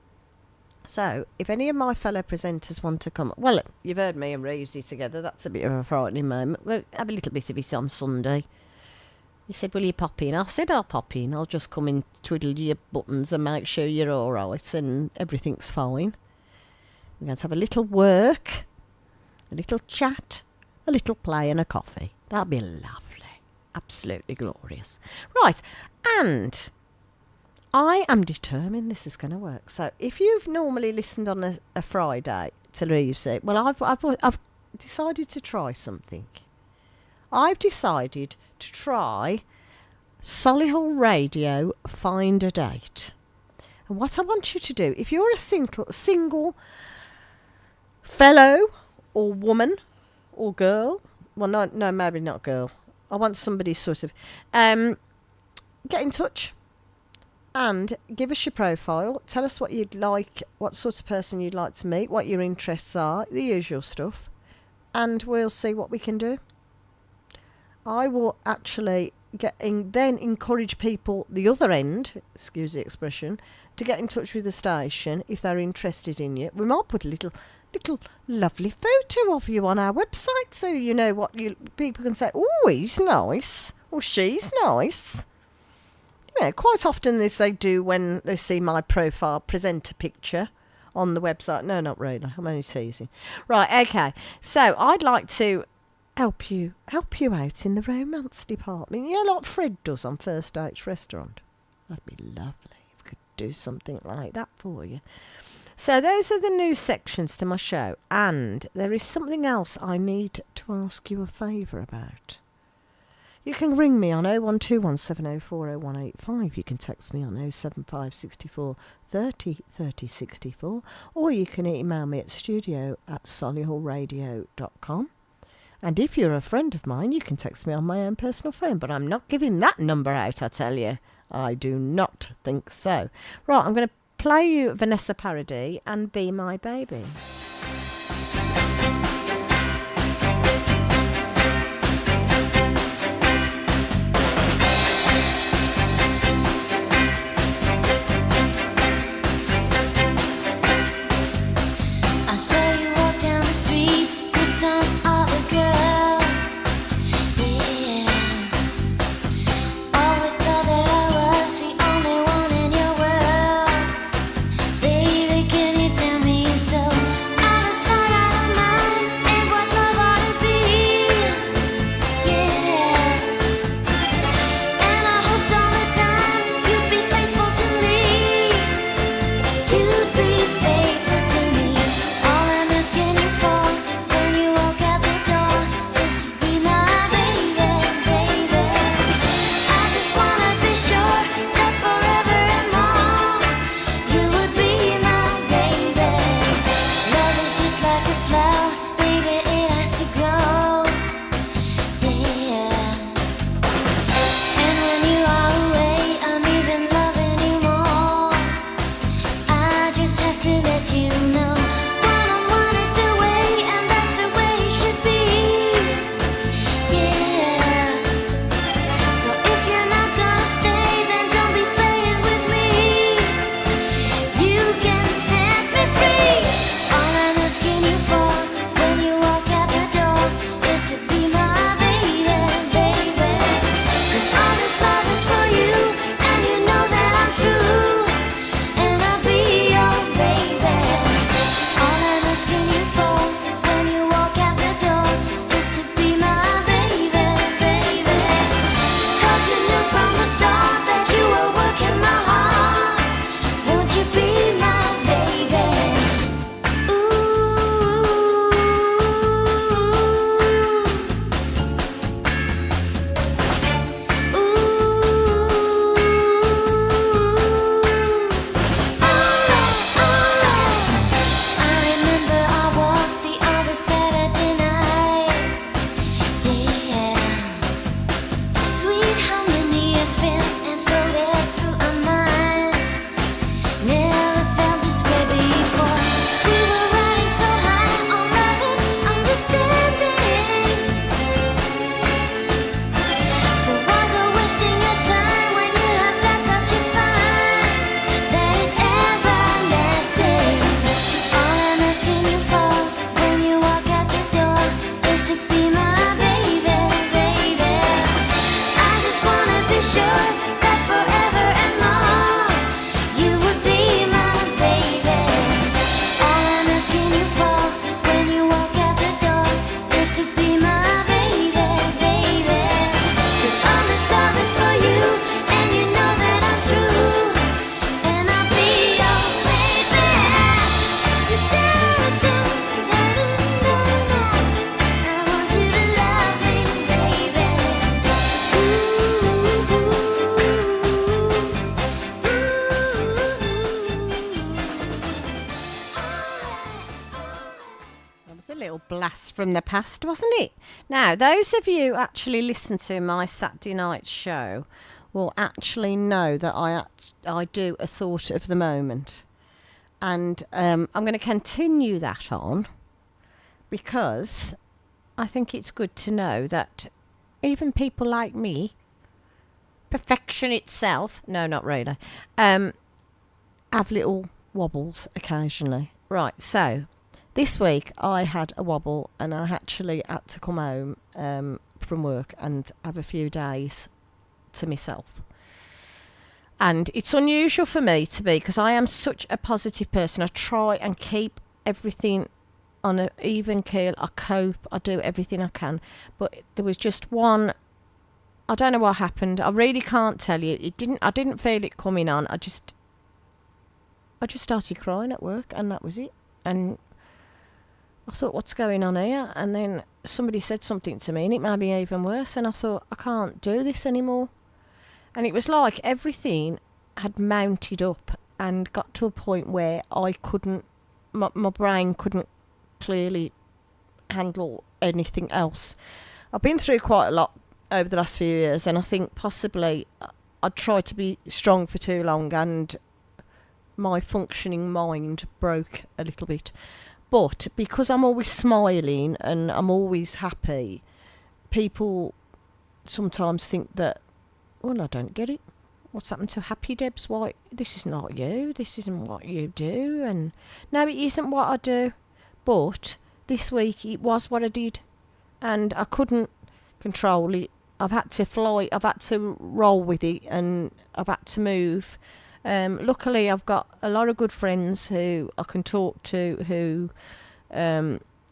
So, if any of my fellow presenters want to come... Well, you've heard me and Rosie together. That's a bit of a frightening moment. We'll have a little bit of it on Sunday. He said, will you pop in? I said, I'll pop in. I'll just come and twiddle your buttons and make sure you're all right and everything's fine. We're going to have a little work, a little chat, a little play and a coffee. That'll be lovely. Absolutely glorious. Right, and... I am determined this is going to work. So if you've normally listened on a Friday to leave it, well, I've decided to try something. I've decided to try Solihull Radio Find a Date. And what I want you to do, if you're a single fellow or woman or girl, well, no, maybe not girl. I want somebody sort of, get in touch and give us your profile. Tell us what you'd like, what sort of person you'd like to meet, what your interests are, the usual stuff. And we'll see what we can do. I will actually then encourage people, the other end, excuse the expression, to get in touch with the station if they're interested in you. We might put a little lovely photo of you on our website so you know what people can say, oh, he's nice, or she's nice. You know, quite often this they do when they see my profile presenter picture on the website. No, not really. I'm only teasing. Right, okay. So I'd like to help you out in the romance department. You know, like Fred does on First Dates Restaurant. That'd be lovely if we could do something like that for you. So those are the new sections to my show, and there is something else I need to ask you a favour about. You can ring me on 01217040185. You can text me on 07564 30 30 64, or you can email me at studio@solihullradio.com. And if you're a friend of mine, you can text me on my own personal phone, but I'm not giving that number out, I tell you. I do not think so. Right, I'm going to play you Vanessa Paradis and Be My Baby. I saw you walk down the street with some other girl. Yeah. Always thought that I was the only one in your world. Baby, can you tell me so? little blast from the past, wasn't it? Now, those of you who actually listen to my Saturday night show will actually know that I do a thought of the moment. And I'm going to continue that on because I think it's good to know that even people like me, perfection itself, no, not really, have little wobbles occasionally. Right, so this week I had a wobble and I actually had to come home from work and have a few days to myself. And it's unusual for me to be, because I am such a positive person. I try and keep everything on an even keel. I cope, I do everything I can. But there was just one, I don't know what happened. I really can't tell you. I didn't feel it coming on. I just started crying at work, and that was it. And I thought, what's going on here? And then somebody said something to me, and it made me even worse. And I thought, I can't do this anymore. And it was like everything had mounted up and got to a point where I couldn't, my brain couldn't clearly handle anything else. I've been through quite a lot over the last few years, and I think possibly I tried to be strong for too long, and my functioning mind broke a little bit. But because I'm always smiling and I'm always happy, people sometimes think that, well, I don't get it. What's happened to happy Debs? Why, this is not you. This isn't what you do. And no, it isn't what I do. But this week it was what I did. And I couldn't control it. I've had to fly. I've had to roll with it. And I've had to move. Luckily, I've got a lot of good friends who I can talk to, who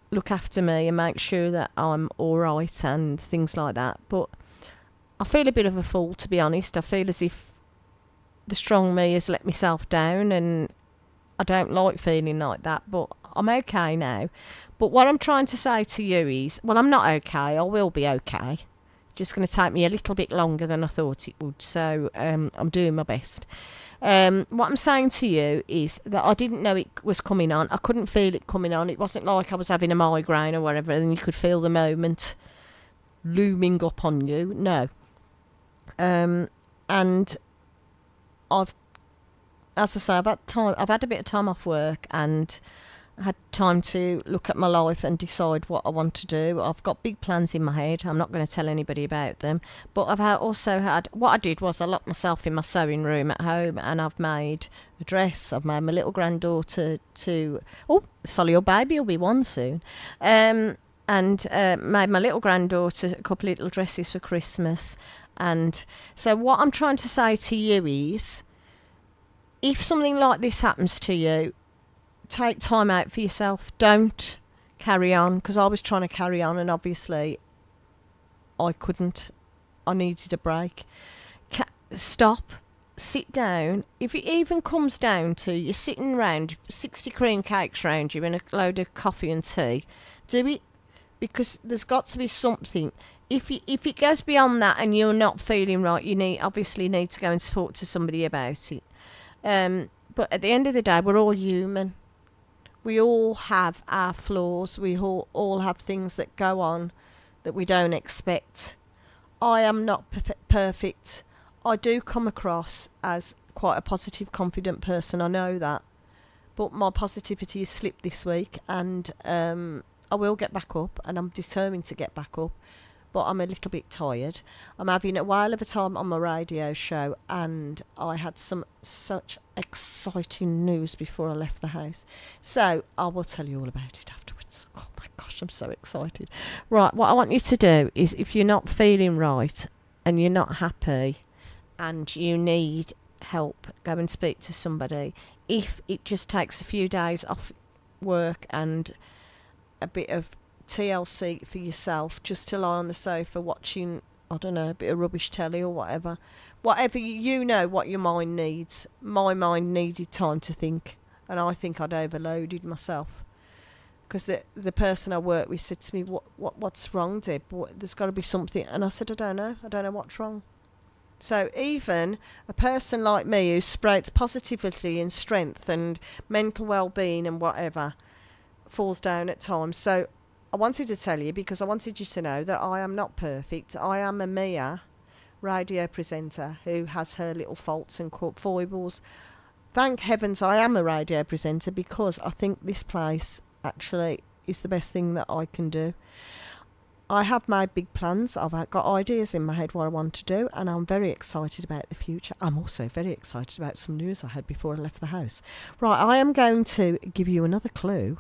look after me and make sure that I'm all right and things like that. But I feel a bit of a fool, to be honest. I feel as if the strong me has let myself down, and I don't like feeling like that, but I'm okay now. But what I'm trying to say to you is, well, I'm not okay. I will be okay. Just going to take me a little bit longer than I thought it would, so I'm doing my best. What I'm saying to you is that I didn't know it was coming on. I couldn't feel it coming on. It wasn't like I was having a migraine or whatever, and you could feel the moment looming up on you. No. And I've, as I say, I've had a bit of time off work, and I had time to look at my life and decide what I want to do. I've got big plans in my head. I'm not going to tell anybody about them. But also had, what I did was I locked myself in my sewing room at home, and I've made a dress. I've made my little granddaughter Solihull baby will be one soon. And made my little granddaughter a couple of little dresses for Christmas. And so what I'm trying to say to you is, if something like this happens to you, take time out for yourself. Don't carry on, because I was trying to carry on, and obviously I couldn't. I needed a break. Stop, sit down. If it even comes down to you're sitting round 60 cream cakes round you and a load of coffee and tea, do it, because there's got to be something. If it goes beyond that and you're not feeling right, you obviously need to go and talk to somebody about it. But at the end of the day, we're all human. We all have our flaws. We all have things that go on that we don't expect. I am not perfect. I do come across as quite a positive, confident person. I know that. But my positivity has slipped this week, and I will get back up, and I'm determined to get back up. But I'm a little bit tired. I'm having a while of a time on my radio show, and I had such exciting news before I left the house. So I will tell you all about it afterwards. Oh my gosh, I'm so excited. Right, what I want you to do is, if you're not feeling right and you're not happy and you need help, go and speak to somebody. If it just takes a few days off work and a bit of TLC for yourself, just to lie on the sofa watching, I don't know, a bit of rubbish telly or whatever you know what your mind needs. My mind needed time to think, and I think I'd overloaded myself, because the person I work with said to me, what's wrong, Deb? There's got to be something. And I said, I don't know what's wrong. So even a person like me who spreads positivity and strength and mental well-being and whatever falls down at times. So I wanted to tell you because I wanted you to know that I am not perfect. I am a mere radio presenter who has her little faults and foibles. Thank heavens I am a radio presenter because I think this place actually is the best thing that I can do. I have made big plans. I've got ideas in my head what I want to do, and I'm very excited about the future. I'm also very excited about some news I had before I left the house. Right, I am going to give you another clue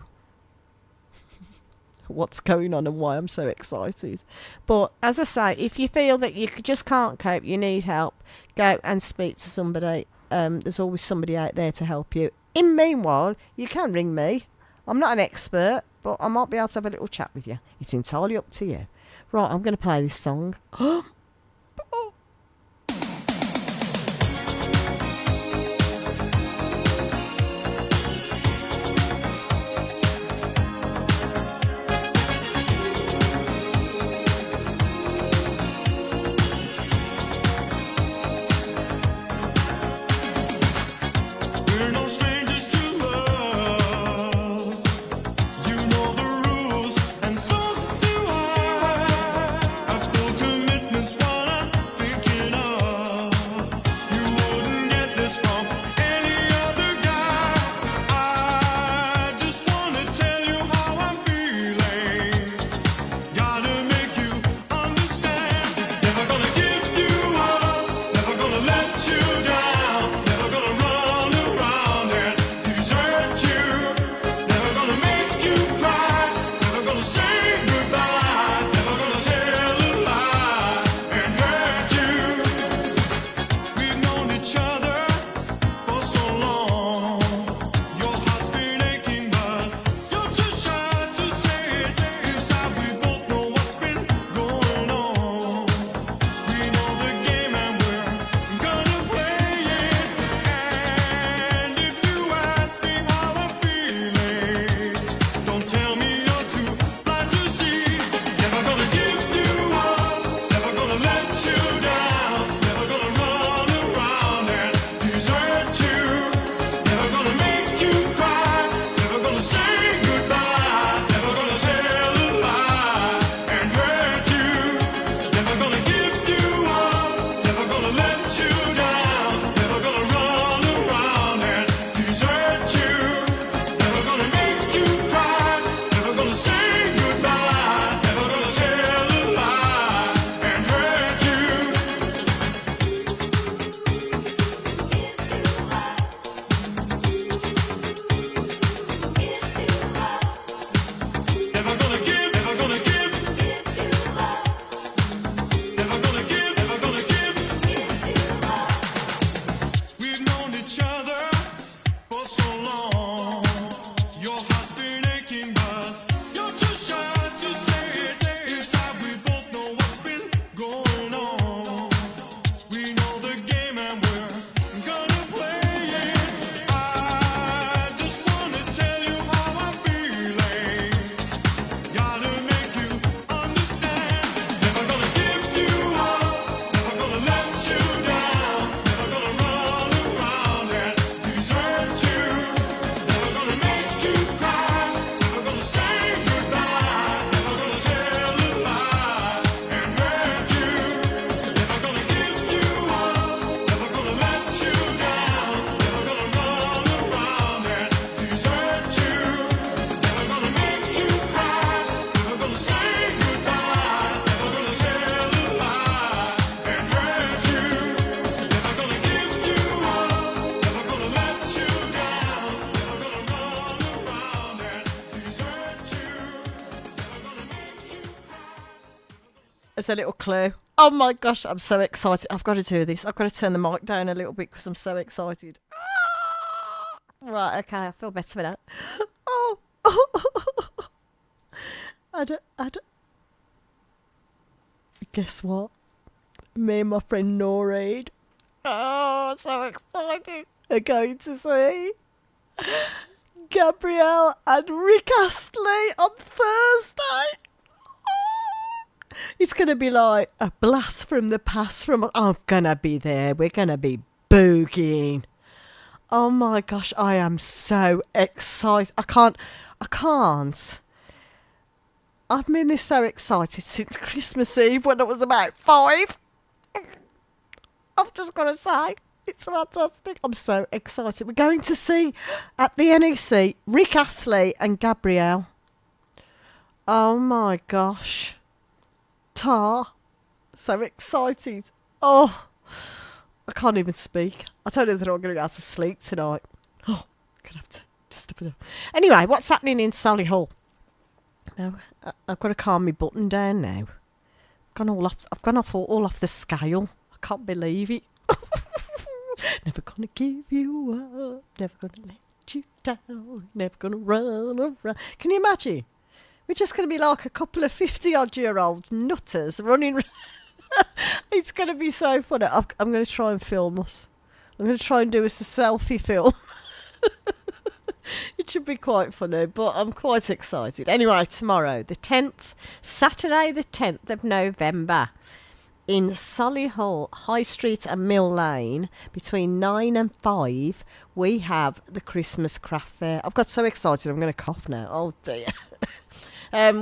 what's going on and why I'm so excited. But as I say, if you feel that you just can't cope, you need help, go and speak to somebody. There's always somebody out there to help you. In meanwhile, you can ring me. I'm not an expert, but I might be able to have a little chat with you. It's entirely up to you. Right, I'm going to play this song. We're no strangers to love. You know the rules, and so do I. Our full commitment's what I'm thinking of. You wouldn't get this from any other guy. I just wanna tell you how I'm feeling. Gotta make you understand. Never gonna give you up. Never gonna let you down. Never gonna run around and desert you. Never gonna make you cry. Never gonna say goodbye. Never gonna tell a lie and hurt you. We've known each other for so long. Your heart's been aching, but you're too shy to say it. Inside we both know what's been going on. We know the game and we're gonna play it. And if you ask me how I'm feeling, don't tell me you're too blind to see. Never gonna give you up. Never gonna let you down. Never gonna run around and desert you. Never gonna make you cry. Never gonna say goodbye. Never gonna tell a lie and hurt you. Never gonna give you up. Never gonna let you down. Never gonna run around and desert you. Never gonna make you cry. Never gonna say goodbye. Never gonna tell a lie and hurt you. Never gonna give, never gonna give. Never gonna give, never gonna give. We've known each other for so long. Your heart's been aching, but you're too shy to say it. Inside we both know what's been going on. We know the game and we're gonna play it. I just wanna tell you how I'm feeling. Gotta make you understand. Never gonna give you up. Never gonna let you down. Never gonna run around and desert you. Never gonna make you cry. Never gonna say goodbye. Never gonna tell a lie and hurt you. Never gonna give you up. Never gonna let you down. Never gonna run around and desert you. Never gonna make you cry. Never gonna say goodbye. Never gonna tell a lie and hurt you. Never gonna give you up. Never gonna let you down. Never gonna run around and desert you. Never gonna make you cry. As a little clue. Oh my gosh, I'm so excited. I've got to do this. I've got to turn the mic down a little bit because I'm so excited. Right, okay, I feel better for that. Oh, I don't. Guess what? Me and my friend Noreen. Oh, so excited. Are going to see Gabrielle and Rick Astley on Thursday. It's going to be like a blast from the past. I'm going to be there. We're going to be boogieing. Oh my gosh, I am so excited. I can't. I've been this so excited since Christmas Eve when I was about 5. I've just got to say, it's fantastic. I'm so excited. We're going to see at the NEC Rick Astley and Gabrielle. Oh my gosh. Tar. So excited. Oh, I can't even speak. I don't know that I'm going to go out to sleep tonight. Oh, I'm going to have to just a bit. Anyway, what's happening in Solihull? No, I've got to calm my button down now. I've gone off all off the scale. I can't believe it. Never gonna give you up. Never gonna let you down. Never gonna run around. Can you imagine? We're just gonna be like a couple of 50-odd-year-old nutters running. It's gonna be so funny. I'm gonna try and film us. I'm gonna try and do us a selfie film. It should be quite funny, but I'm quite excited. Anyway, tomorrow, the 10th, Saturday the 10th of November, in Solihull, High Street and Mill Lane, between 9 and 5, we have the Christmas Craft Fair. I've got so excited, I'm going to cough now. Oh, dear.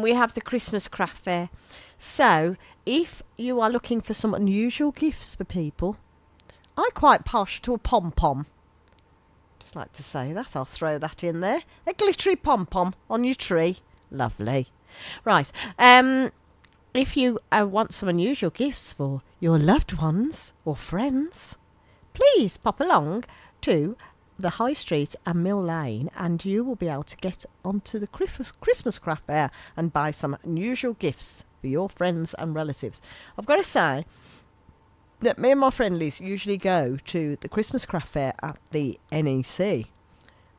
We have the Christmas Craft Fair. So, if you are looking for some unusual gifts for people, I quite posh to a pom-pom. Just like to say that, I'll throw that in there. A glittery pom-pom on your tree. Lovely. Right. If you want some unusual gifts for your loved ones or friends, please pop along to the High Street and Mill Lane and you will be able to get onto the Christmas Craft Fair and buy some unusual gifts for your friends and relatives. I've got to say that me and my friend Liz usually go to the Christmas Craft Fair at the NEC.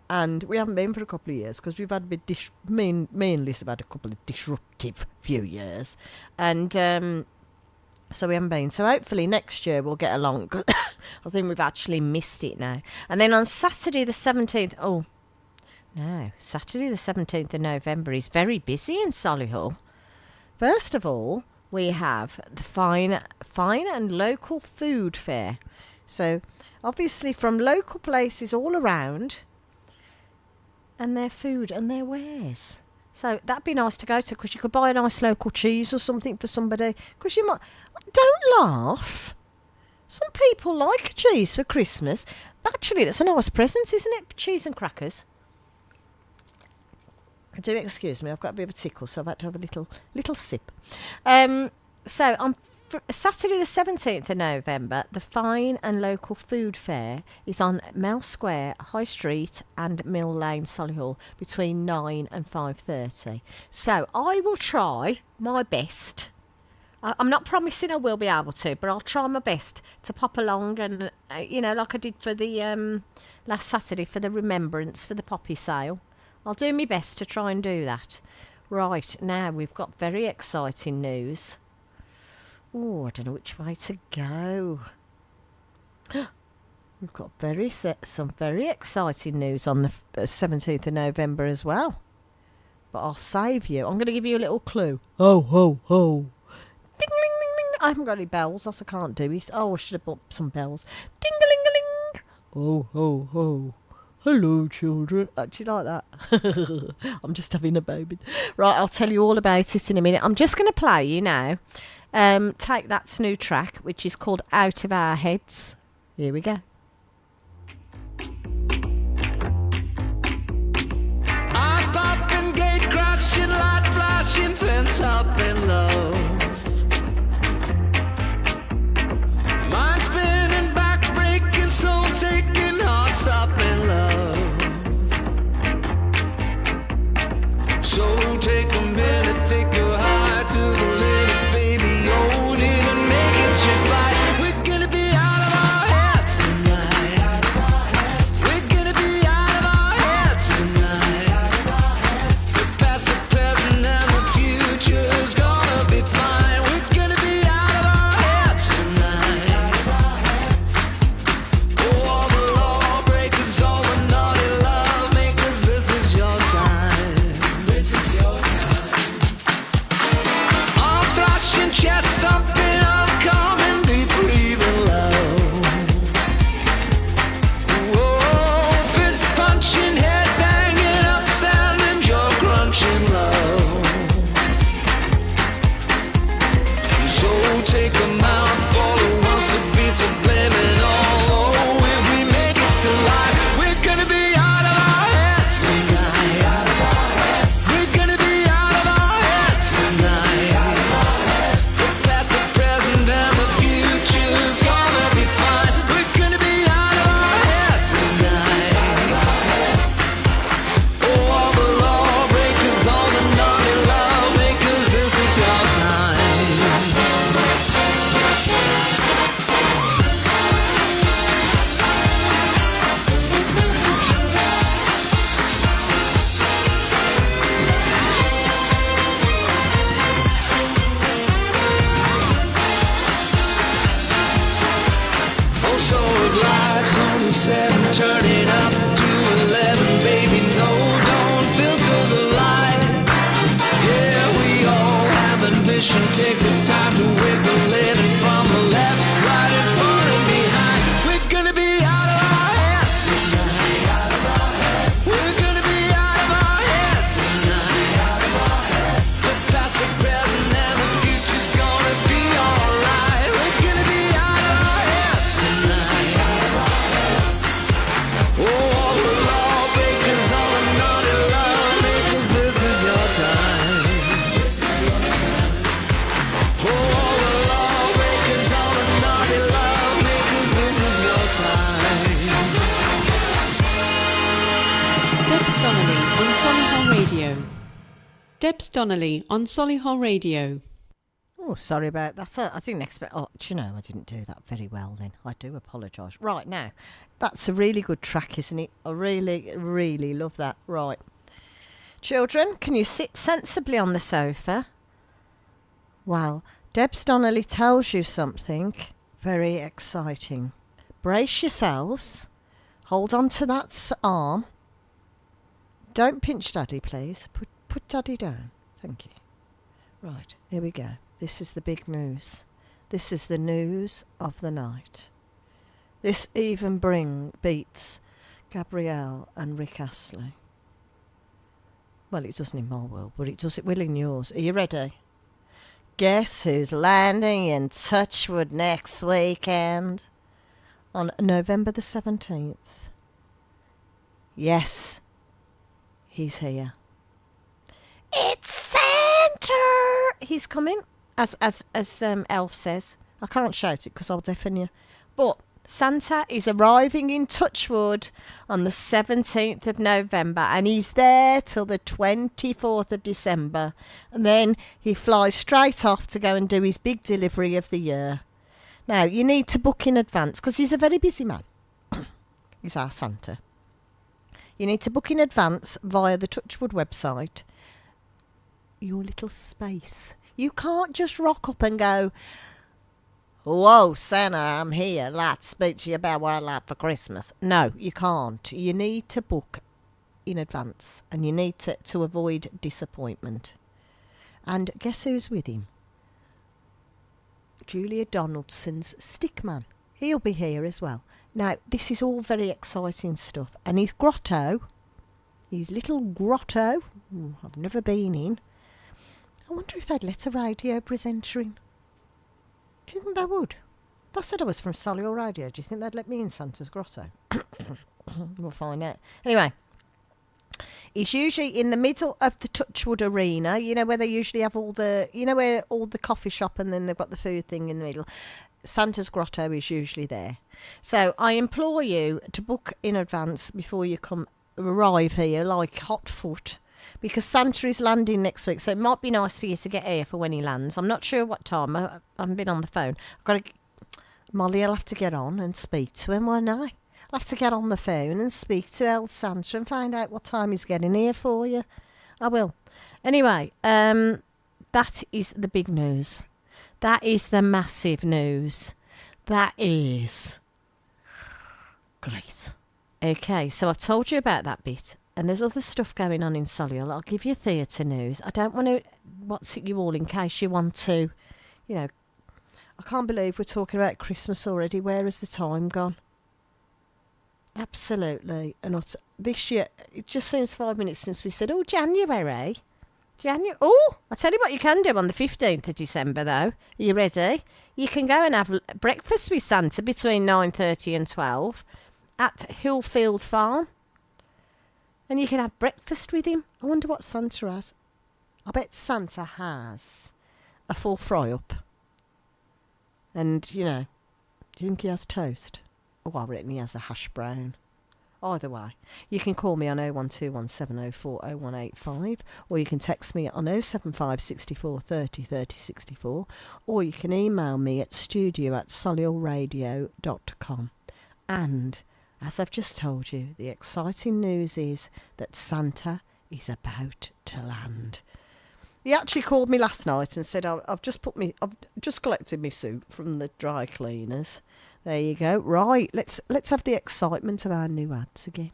And we haven't been for a couple of years because we've had a bit me and Liz have had a couple of disruptive few years. And so we haven't been. So hopefully next year we'll get along. I think we've actually missed it now. And then on Saturday the 17th... Oh, no. Saturday the 17th of November is very busy in Solihull. First of all, we have the fine and local food fair. So obviously from local places all around... and their food and their wares. So that'd be nice to go to because you could buy a nice local cheese or something for somebody. Because you might... Don't laugh. Some people like cheese for Christmas. Actually, that's a nice present, isn't it? Cheese and crackers. Do excuse me, I've got a bit of a tickle, so I've had to have a little sip. So on Saturday the 17th of November, the fine and local food fair is on Mel Square, High Street and Mill Lane, Solihull, between 9 and 5:30. So I will try my best. I'm not promising I will be able to, but I'll try my best to pop along and, like I did for the last Saturday for the remembrance for the poppy sale. I'll do my best to try and do that. Right, now we've got very exciting news. Oh, I don't know which way to go. We've got some very exciting news on the 17th of November as well. But I'll save you. I'm going to give you a little clue. Ho, ho, ho. Ding, ling, ling, ling. I haven't got any bells, else I can't do it. Oh, I should have bought some bells. Ding-a-ling-a-ling. Ho, ho, ho. Hello, children. Do you like that? I'm just having a baby. Right, I'll tell you all about it in a minute. I'm just going to play you now. Take that new track, which is called Out of Our Heads. Here we go. I'm popping, gate crashing, light flashing, fence hopping low. Mind spinning, back breaking, soul taking, heart stopping low. So take a minute, take your heart to the limit, baby. Own it and make it your fight. We're gonna be out of our heads tonight. Donnelly on Solihull Radio. Debs Donnelly on Solihull Radio. Oh, sorry about that. I didn't expect... Oh, do you know, I didn't do that very well then. I do apologise. Right, now, that's a really good track, isn't it? I really, really love that. Right. Children, can you sit sensibly on the sofa? Well, Debs Donnelly tells you something very exciting. Brace yourselves. Hold on to that arm. Don't pinch Daddy, please. Put Daddy down. Thank you. Right, here we go. This is the big news. This is the news of the night. This even beats Gabrielle and Rick Astley. Well, it doesn't in my world, but it does it will in yours. Are you ready? Guess who's landing in Touchwood next weekend? On November the 17th. Yes, he's here. It's Santa! He's coming, as Elf says. I can't shout it because I'll deafen you. But Santa is arriving in Touchwood on the 17th of November, and he's there till the 24th of December. And then he flies straight off to go and do his big delivery of the year. Now, you need to book in advance because he's a very busy man. He's our Santa. You need to book in advance via the Touchwood website. Your little space. You can't just rock up and go, "Whoa, Santa, I'm here. Let's speak to you about what I'd like for Christmas." No, you can't. You need to book in advance, and you need to avoid disappointment. And guess who's with him? Julia Donaldson's stickman. He'll be here as well. Now, this is all very exciting stuff. And his grotto, his little grotto, I've never been in. I wonder if they'd let a radio presenter in. Do you think they would? If I said I was from Solihull Radio, do you think they'd let me in Santa's grotto? We'll find out. Anyway, it's usually in the middle of the Touchwood arena, you know, where they usually have all the, you know, where all the coffee shop and then they've got the food thing in the middle. Santa's grotto is usually there. So I implore you to book in advance before you arrive here like hot foot, because Santa is landing next week, so it might be nice for you to get here for when he lands. I'm not sure what time. I haven't been on the phone. Molly will have to get on and speak to him, won't I? I'll have to get on the phone and speak to old Santa and find out what time he's getting here for you. I will. Anyway, that is the big news. That is the massive news. That is great. Okay, so I've told you about that bit. And there's other stuff going on in Solihull. I'll give you theatre news. I don't want to WhatsApp you all in case you want to, you know. I can't believe we're talking about Christmas already. Where has the time gone? Absolutely. And this year, it just seems 5 minutes since we said, oh, January. Oh, I'll tell you what you can do on the 15th of December, though. Are you ready? You can go and have breakfast with Santa between 9:30 and 12 at Hillfield Farm. And you can have breakfast with him. I wonder what Santa has. I bet Santa has a full fry-up. And, you know, do you think he has toast? Oh, I reckon he has a hash brown. Either way, you can call me on 01217040185, or you can text me on 075 64 30 30 64, or you can email me at studio@solihullradio.com. And as I've just told you, the exciting news is that Santa is about to land. He actually called me last night and said, I've just collected my suit from the dry cleaners. There you go. Right, let's have the excitement of our new ads again.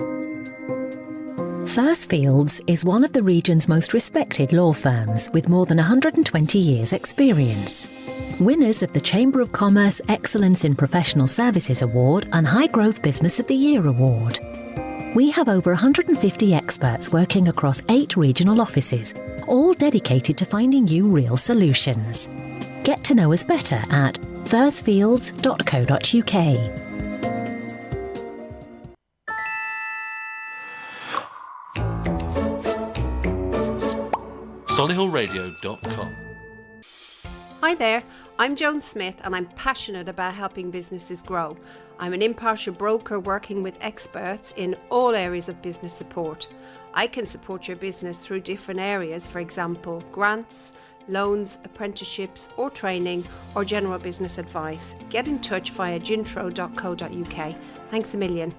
Thursfields is one of the region's most respected law firms with more than 120 years' experience. Winners of the Chamber of Commerce Excellence in Professional Services Award and High Growth Business of the Year Award. We have over 150 experts working across 8 regional offices, all dedicated to finding you real solutions. Get to know us better at thursfields.co.uk. Solihullradio.com. Hi there, I'm Joan Smith and I'm passionate about helping businesses grow. I'm an impartial broker working with experts in all areas of business support. I can support your business through different areas, for example, grants, loans, apprenticeships or training or general business advice. Get in touch via gintro.co.uk. Thanks a million.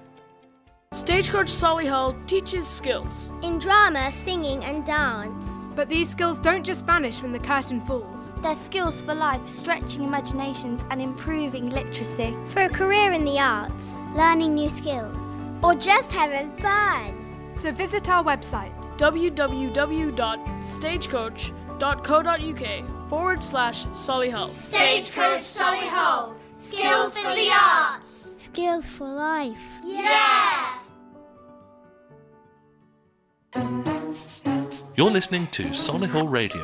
Stagecoach Solihull teaches skills in drama, singing and dance. But these skills don't just vanish when the curtain falls. They're skills for life, stretching imaginations and improving literacy. For a career in the arts, learning new skills, or just having fun. So visit our website www.stagecoach.co.uk/Solihull. Stagecoach Solihull. Skills for the arts. Skills for life. Yeah! You're listening to Solihull Radio.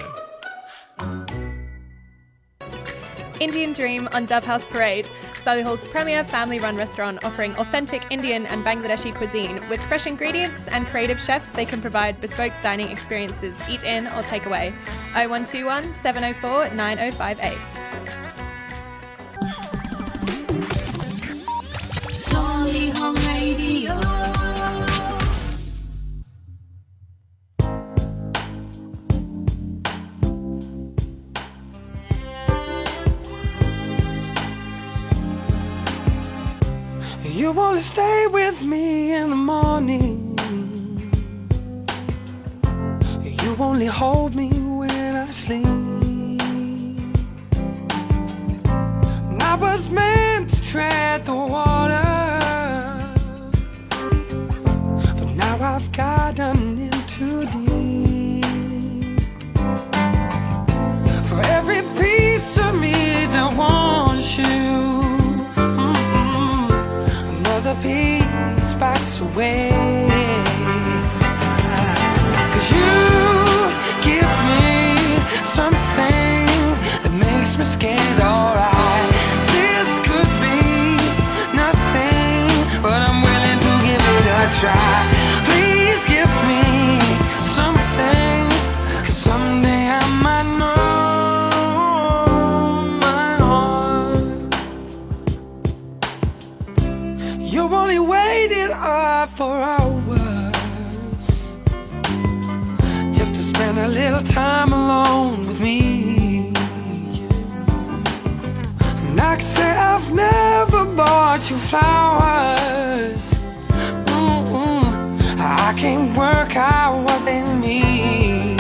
Indian Dream on Dove House Parade, Solihull's premier family-run restaurant offering authentic Indian and Bangladeshi cuisine with fresh ingredients and creative chefs. They can provide bespoke dining experiences, eat in or take away. 0121 704 9058. Solihull Radio. You wanna stay with me in the morning. You only hold me when I sleep. And I was meant to tread the water, but now I've gotten in too deep. For every piece of me that wants you, another piece backs away. 'Cause you give me something that makes me scared, alright. This could be nothing, but I'm willing to give it a try. Please give me something, 'cause someday I might know my heart. You only waited up for hours just to spend a little time alone with me. And I could say I've never bought you flowers. I can't work out what they mean.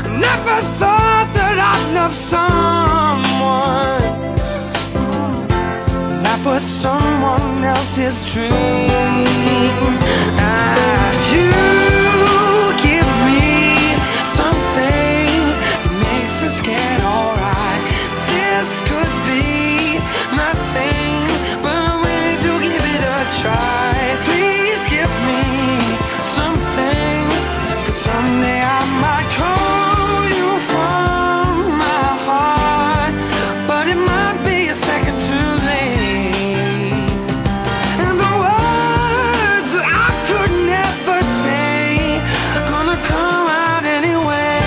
I never thought that I'd love someone that was someone else's dream. You give me something that makes me scared, alright. This could be nothing, but I'm willing to give it a try. Please give me something, 'cause someday I might call you from my heart, but it might be a second too late. And the words that I could never say are gonna come out anyway.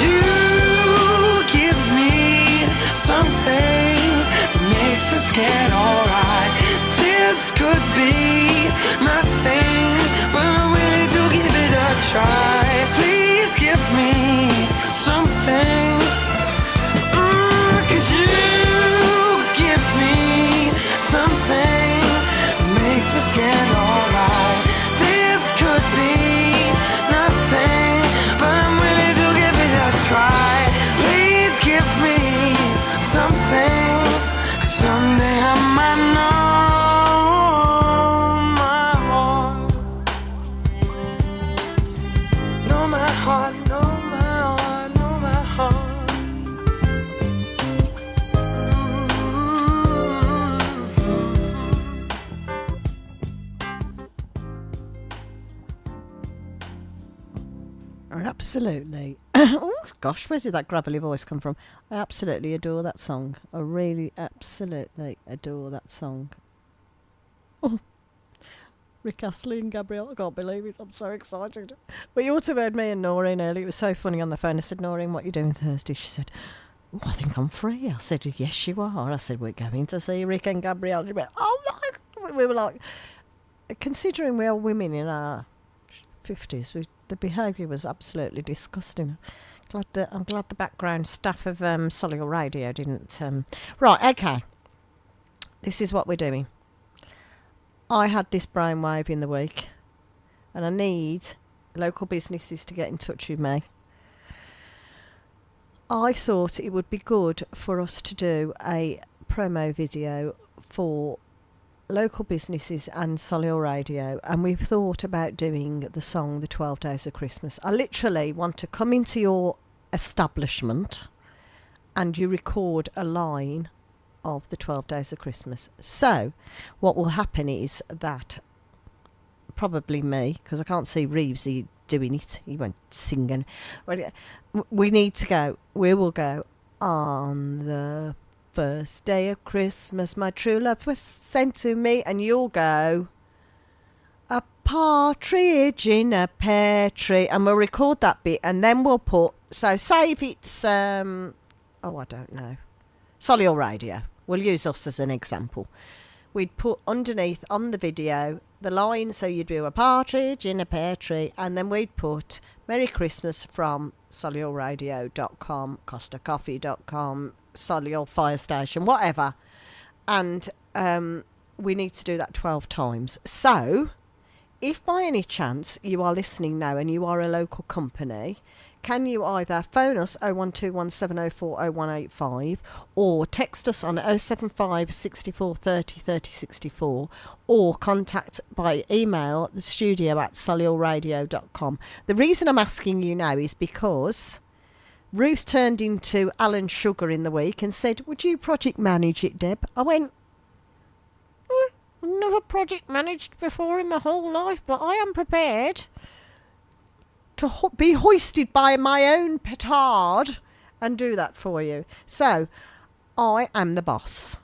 You give me something that makes me scared, alright. This could be nothing, but I'm willing to give it a try. Please give me something, 'cause you give me something that makes me scared, alright. This could be nothing, but I'm willing to give it a try. Please give me something, 'cause someday I might know my heart. Know my heart, know my heart, know my heart. Absolutely. Oh gosh, where did that gravelly voice come from? I absolutely adore that song. I really absolutely adore that song. Oh. Rick Astley and Gabrielle. I can't believe it. I'm so excited. But you ought to have heard me and Noreen earlier. It was so funny on the phone. I said, Noreen, what are you doing Thursday? She said, oh, I think I'm free. I said, yes, you are. I said, we're going to see Rick and Gabrielle. And she went, oh, my God. We were like, considering we are women in our 50s, the behaviour was absolutely disgusting. I'm glad the background staff of Solihull Radio didn't... Right, okay. This is what we're doing. I had this brainwave in the week, and I need local businesses to get in touch with me. I thought it would be good for us to do a promo video for local businesses and Solihull Radio, and we've thought about doing the song The 12 Days of Christmas. I literally want to come into your establishment and you record a line of The 12 Days of Christmas. So what will happen is that probably me, because I can't see Reevesy doing it, he won't sing, and we will go on the first day of Christmas, my true love was sent to me, and you'll go, a partridge in a pear tree, and we'll record that bit, and then we'll put, so say if it's, I don't know, Solihull Radio, we'll use us as an example. We'd put underneath on the video the line, so you'd do a partridge in a pear tree, and then we'd put Merry Christmas from solihullradio.com, costacoffee.com, Solihull Fire Station, whatever. And we need to do that 12 times. So, if by any chance you are listening now and you are a local company, can you either phone us 0121 704 0185 or text us on 075 64 30 30 64 or contact by email the studio at solihullradio.com. The reason I'm asking you now is because Ruth turned into Alan Sugar in the week and said, would you project manage it, Deb? I went, never project managed before in my whole life, but I am prepared to be hoisted by my own petard and do that for you. So, I am the boss.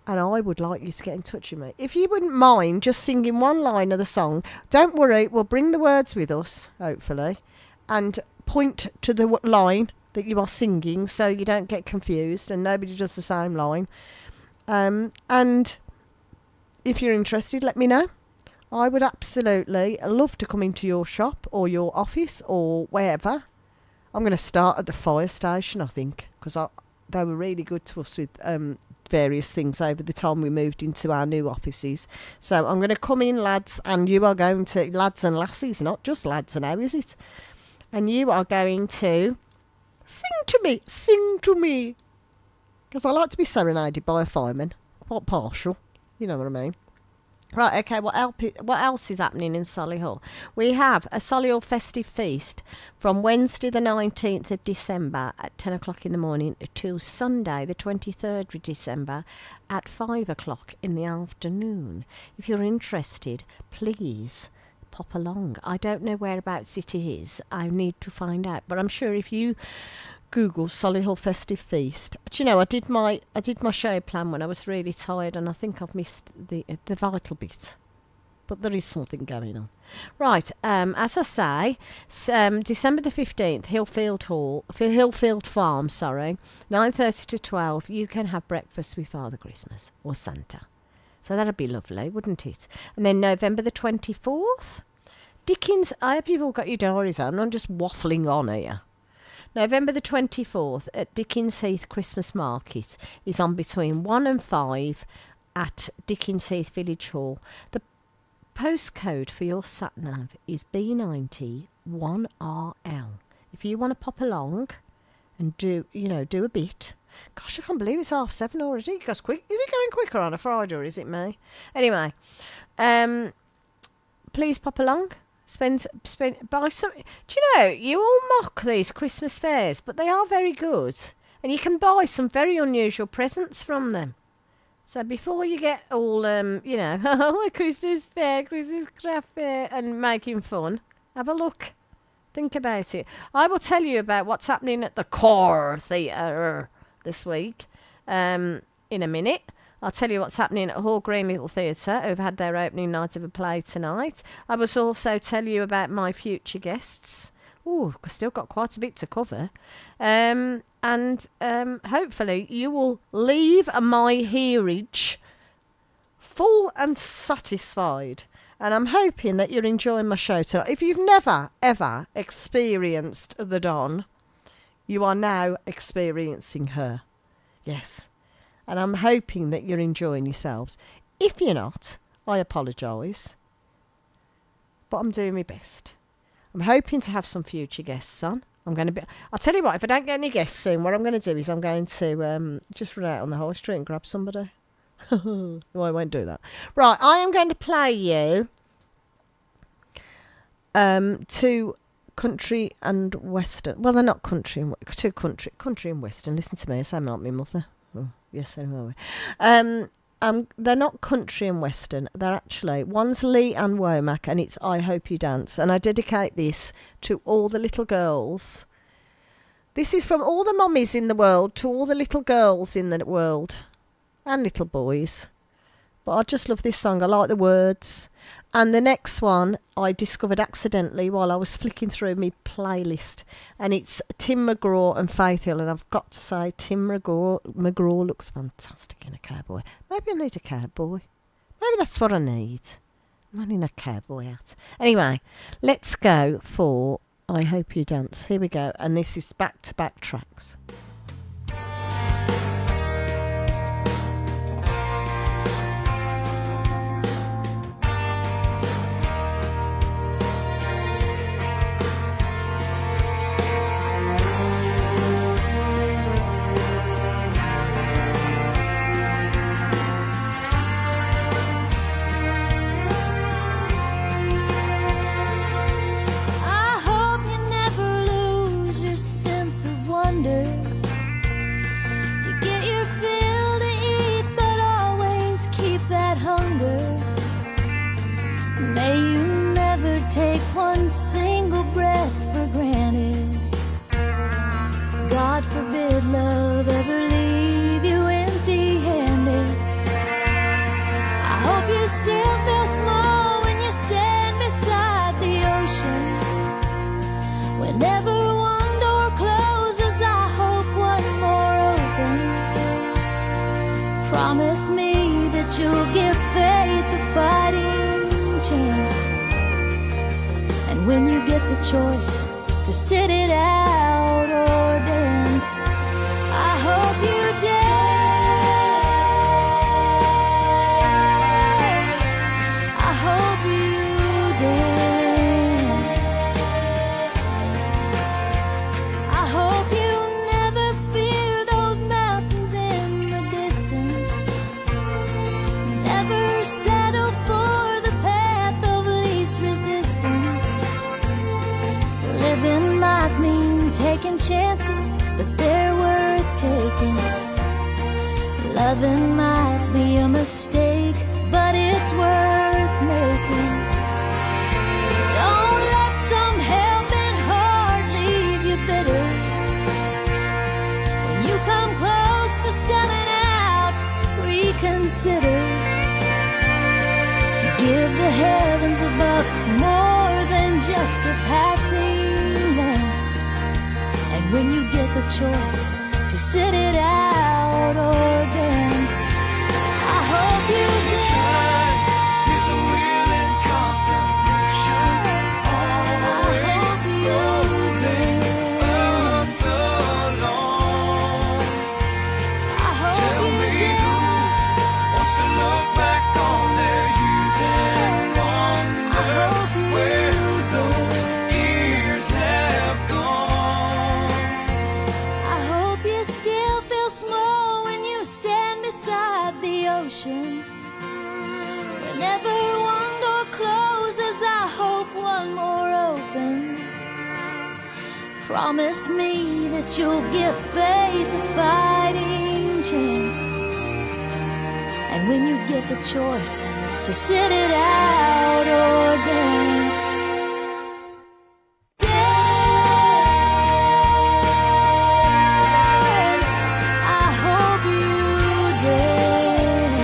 And I would like you to get in touch with me. If you wouldn't mind just singing one line of the song, don't worry, we'll bring the words with us, hopefully, and point to the line that you are singing so you don't get confused and nobody does the same line. And if you're interested, let me know. I would absolutely love to come into your shop or your office or wherever. I'm going to start at the fire station, I think, because they were really good to us with various things over the time we moved into our new offices. So I'm going to come in, lads, and you are going to, lads and lassies, not just lads now, is it? And you are going to sing to me. Because I like to be serenaded by a fireman. Quite partial, you know what I mean. Right, okay, what else is happening in Solihull? We have a Solihull festive feast from Wednesday the 19th of December at 10 o'clock in the morning to Sunday the 23rd of December at 5 o'clock in the afternoon. If you're interested, please pop along. I don't know whereabouts it is. I need to find out, but I'm sure if you Google Solihull Festive Feast. Do you know, I did my show plan when I was really tired, and I think I've missed the vital bit. But there is something going on. Right, as I say, December the 15th, Hillfield Farm, 9:30 to 12, you can have breakfast with Father Christmas or Santa. So that'd be lovely, wouldn't it? And then November the 24th, Dickens, I hope you've all got your diaries on. I'm just waffling on here. November the 24th at Dickens Heath Christmas Market is on between 1 and 5 at Dickens Heath Village Hall. The postcode for your sat-nav is B90 1RL. If you want to pop along and do a bit. Gosh, I can't believe it's 7:30 already. It goes quick. Is it going quicker on a Friday or is it me? Anyway, please pop along. Buy some. Do you know, you all mock these Christmas fairs, but they are very good. And you can buy some very unusual presents from them. So before you get all, Christmas fair, Christmas craft fair, and making fun, have a look. Think about it. I will tell you about what's happening at the Core Theatre this week in a minute. I'll tell you what's happening at Hall Green Little Theatre, who've had their opening night of a play tonight. I will also tell you about my future guests. Ooh, I've still got quite a bit to cover. And hopefully you will leave my hearage full and satisfied. And I'm hoping that you're enjoying my show tonight. If you've never, ever experienced the Don, you are now experiencing her. Yes. And I'm hoping that you're enjoying yourselves. If you're not, I apologise. But I'm doing my best. I'm hoping to have some future guests on. I'll tell you what, if I don't get any guests soon, what I'm going to do is I'm going to just run out on the high street and grab somebody. No, I won't do that. Right, I am going to play you two country and western. Well, they're not country and country and western. Listen to me, I sound like my mother. Oh, yes, anyway. They're not country and western. They're actually, one's Lee and Womack, and it's I Hope You Dance. And I dedicate this to all the little girls. This is from all the mummies in the world to all the little girls in the world. And little boys. But I just love this song. I like the words. And the next one I discovered accidentally while I was flicking through my playlist. And it's Tim McGraw and Faith Hill. And I've got to say, Tim McGraw looks fantastic in a cowboy. Maybe I need a cowboy. Maybe that's what I need. I'm in a cowboy hat. Anyway, let's go for I Hope You Dance. Here we go. And this is back-to-back tracks. Take one single breath for granted. God forbid love ever leave you empty-handed. I hope you still feel small when you stand beside the ocean. Whenever one door closes, I hope one more opens. Promise me that you'll give faith a fighting chance. When you get the choice to sit it out or dance, I hope you dance. I hope you dance. I hope you never fear those mountains in the distance. Never settle for the path of least resistance. Living might mean taking chances, but they're worth taking. Loving might be a mistake, but it's worth making. Don't let some helping heart leave you bitter. When you come close to selling out, reconsider. Give the heavens above more than just a passing glance. And when you get the choice to sit it out or dance, I hope you dance. It's a wheel in constant motion. I hope you dance. So long. I hope Tell you me dance. who wants to look back on their youth and I hope wonder you where those years have gone. I hope you still feel small when you stand beside the ocean. Whenever one door closes, I hope one more opens. Promise me that you'll give faith a fighting chance. And when you get the choice to sit it out or dance, dance. I hope you dance.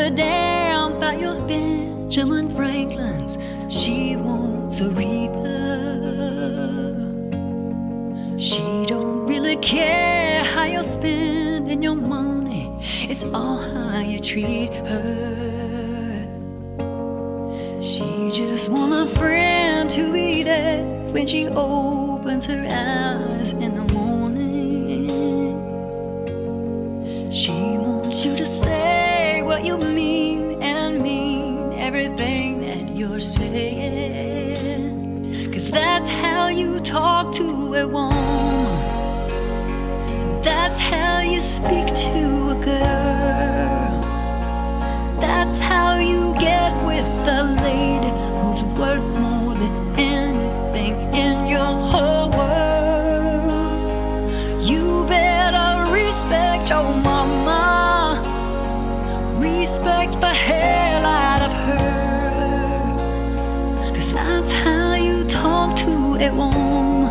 a damn about your Benjamin Franklin's. She wants Aretha. She don't really care how you're spending your money. It's all how you treat her. She just want a friend to be there when she opens her eyes in the morning. She wants you to say what you mean and mean everything that you're saying. 'Cause that's how you talk to a woman. That's how you speak to a girl. That's how you get with a lady who's worth more than anything in your whole world. You better respect your mama. Respect the hell out of her. 'Cause that's how you talk to a woman.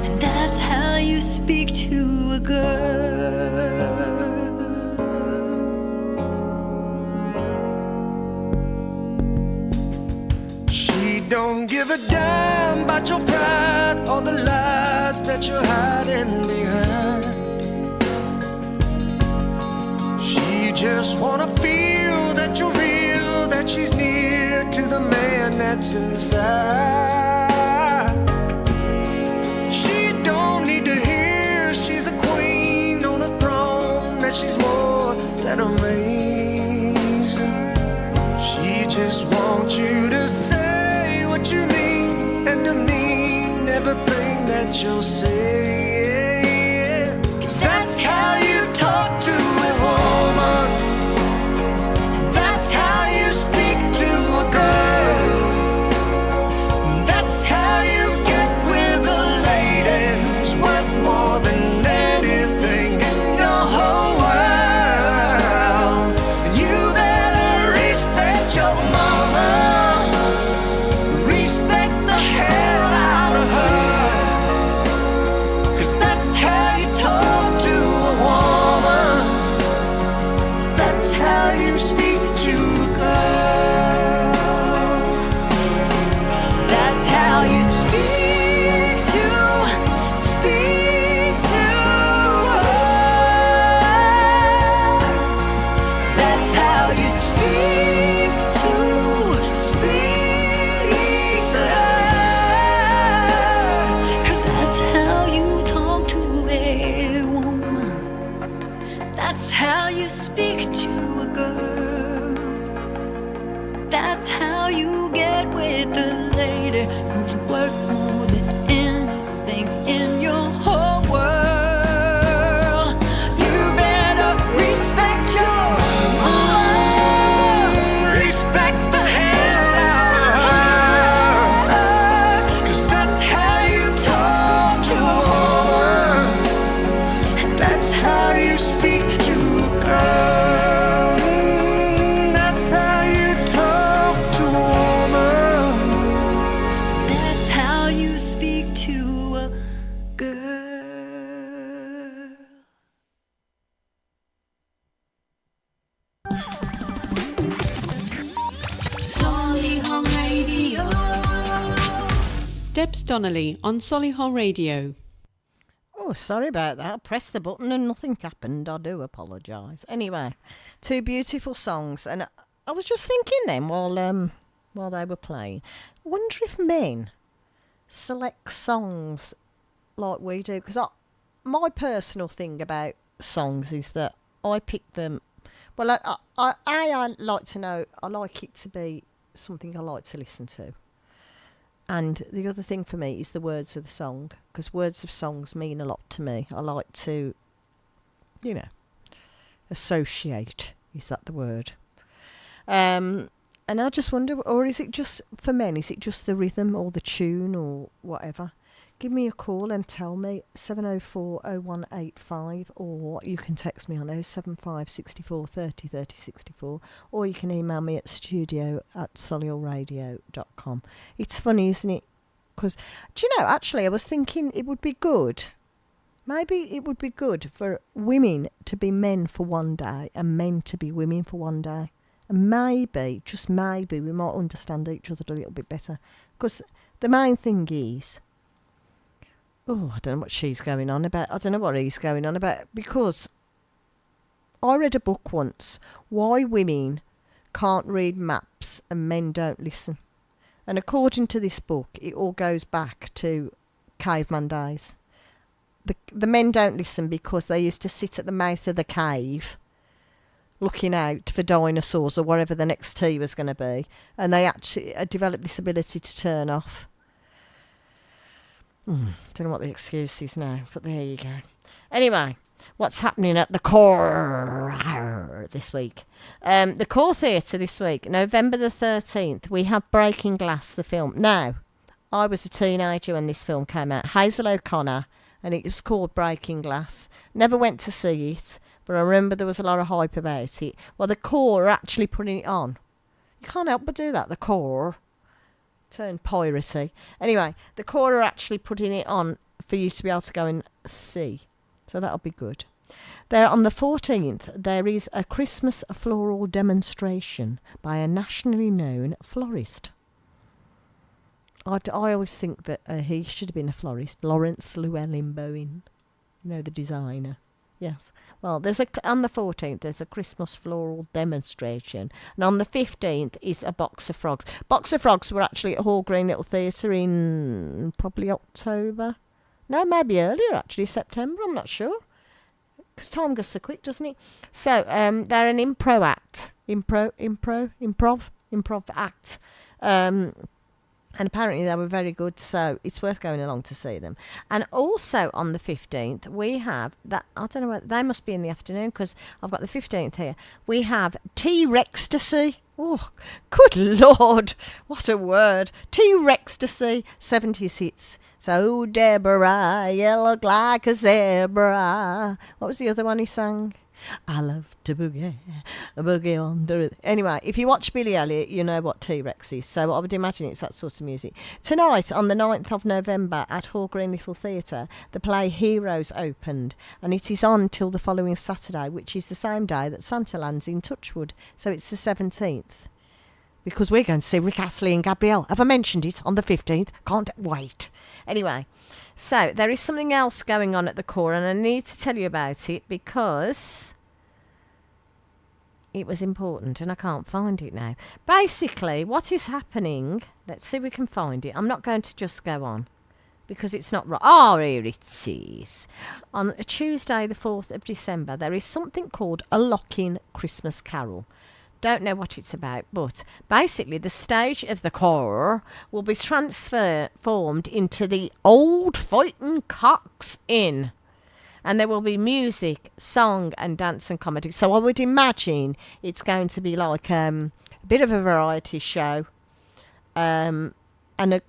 And that's how you speak to a girl. She don't give a damn about your pride or the lies that you're hiding behind. She just wanna feel that you're real, that she's near to the man that's inside. She don't need to hear she's a queen on a throne, that she's more than amazing. She just wants you to say what you mean and to mean everything that you'll say. 'Cause that's how you talk to a woman. That's how you speak to a girl. That's how you get with a lady who's worth more than anything in your whole world. And you better respect your mama. Respect the hell out of her. 'Cause that's how you talk to a woman. That's how you speak to a girl. That's how you speak to her. That's how you speak to her. 'Cause that's how you talk to a woman. That's how you speak to a girl. That's how you get with the lady who's worth more than anything in your whole world. You better respect your mom. Respect the hell out of her. 'Cause that's how you talk to a woman. That's how you speak to a girl. That's how you talk to a woman. That's how you speak to a girl. Solihull Radio. Debs Donnelly on Solihull Radio. Oh, sorry about that. I pressed the button and nothing happened. I do apologise. Anyway, two beautiful songs. And I was just thinking then while they were playing, I wonder if men select songs like we do. Because my personal thing about songs is that I pick them. Well, I like to know, I like it to be something I like to listen to. And the other thing for me is the words of the song, because words of songs mean a lot to me. I like to, associate. Is that the word? And I just wonder, or is it just, for men, is it just the rhythm or the tune or whatever? Give me a call and tell me, 704 0185, or you can text me on 075 64 30 30 64, or you can email me at studio@solihullradio.com. It's funny, isn't it? Because, do you know, actually, I was thinking it would be good Maybe it would be good for women to be men for one day and men to be women for one day. And maybe, just maybe, we might understand each other a little bit better. Because the main thing is, I don't know what she's going on about. I don't know what he's going on about. Because I read a book once, Why Women Can't Read Maps and Men Don't Listen. And according to this book, it all goes back to caveman days. The men don't listen because they used to sit at the mouth of the cave looking out for dinosaurs or whatever the next tea was going to be. And they actually developed this ability to turn off. Don't know what the excuse is now, but there you go. Anyway, what's happening at the Core this week? The Core Theatre this week, November the 13th, we have Breaking Glass, the film. Now, I was a teenager when this film came out. Hazel O'Connor, and it was called Breaking Glass. Never went to see it, but I remember there was a lot of hype about it. Well, the Core are actually putting it on. You can't help but do that, the Core. Turn piratey. Anyway, the Core are actually putting it on for you to be able to go and see. So that'll be good. There on the 14th, there is a Christmas floral demonstration by a nationally known florist. I always think that he should have been a florist. Lawrence Llewellyn-Bowen. You know, the designer. Yes. Well, on the 14th, there's a Christmas floral demonstration. And on the 15th is a Box of Frogs. Box of Frogs were actually at Hall Green Little Theatre in probably October. No, maybe earlier, actually, September. I'm not sure. Because time goes so quick, doesn't it? So, they're an improv act. Improv act. And apparently they were very good, so it's worth going along to see them. And also on the 15th, we have that, I don't know what, they must be in the afternoon because I've got the 15th here. We have T-Rextasy. Oh, good Lord, what a word. T-Rextasy, 70s hits. So, Deborah, you look like a zebra. What was the other one he sang? I love to boogie under. Anyway, if you watch Billy Elliot, you know what T-Rex is. So I would imagine it's that sort of music. Tonight, on the 9th of November, at Hall Green Little Theatre, the play Heroes opened. And it is on till the following Saturday, which is the same day that Santa lands in Touchwood. So it's the 17th. Because we're going to see Rick Astley and Gabrielle. Have I mentioned it on the 15th? Can't wait. Anyway, so there is something else going on at the Core, and I need to tell you about it because it was important and I can't find it now. Basically, what is happening, let's see if we can find it. I'm not going to just go on because it's not right. Oh, here it is. On a Tuesday, the 4th of December, there is something called a lock-in Christmas carol. Don't know what it's about, but basically the stage of the Core will be transformed into the Old Fighting Cocks Inn. And there will be music, song and dance and comedy. So I would imagine it's going to be like a bit of a variety show. And a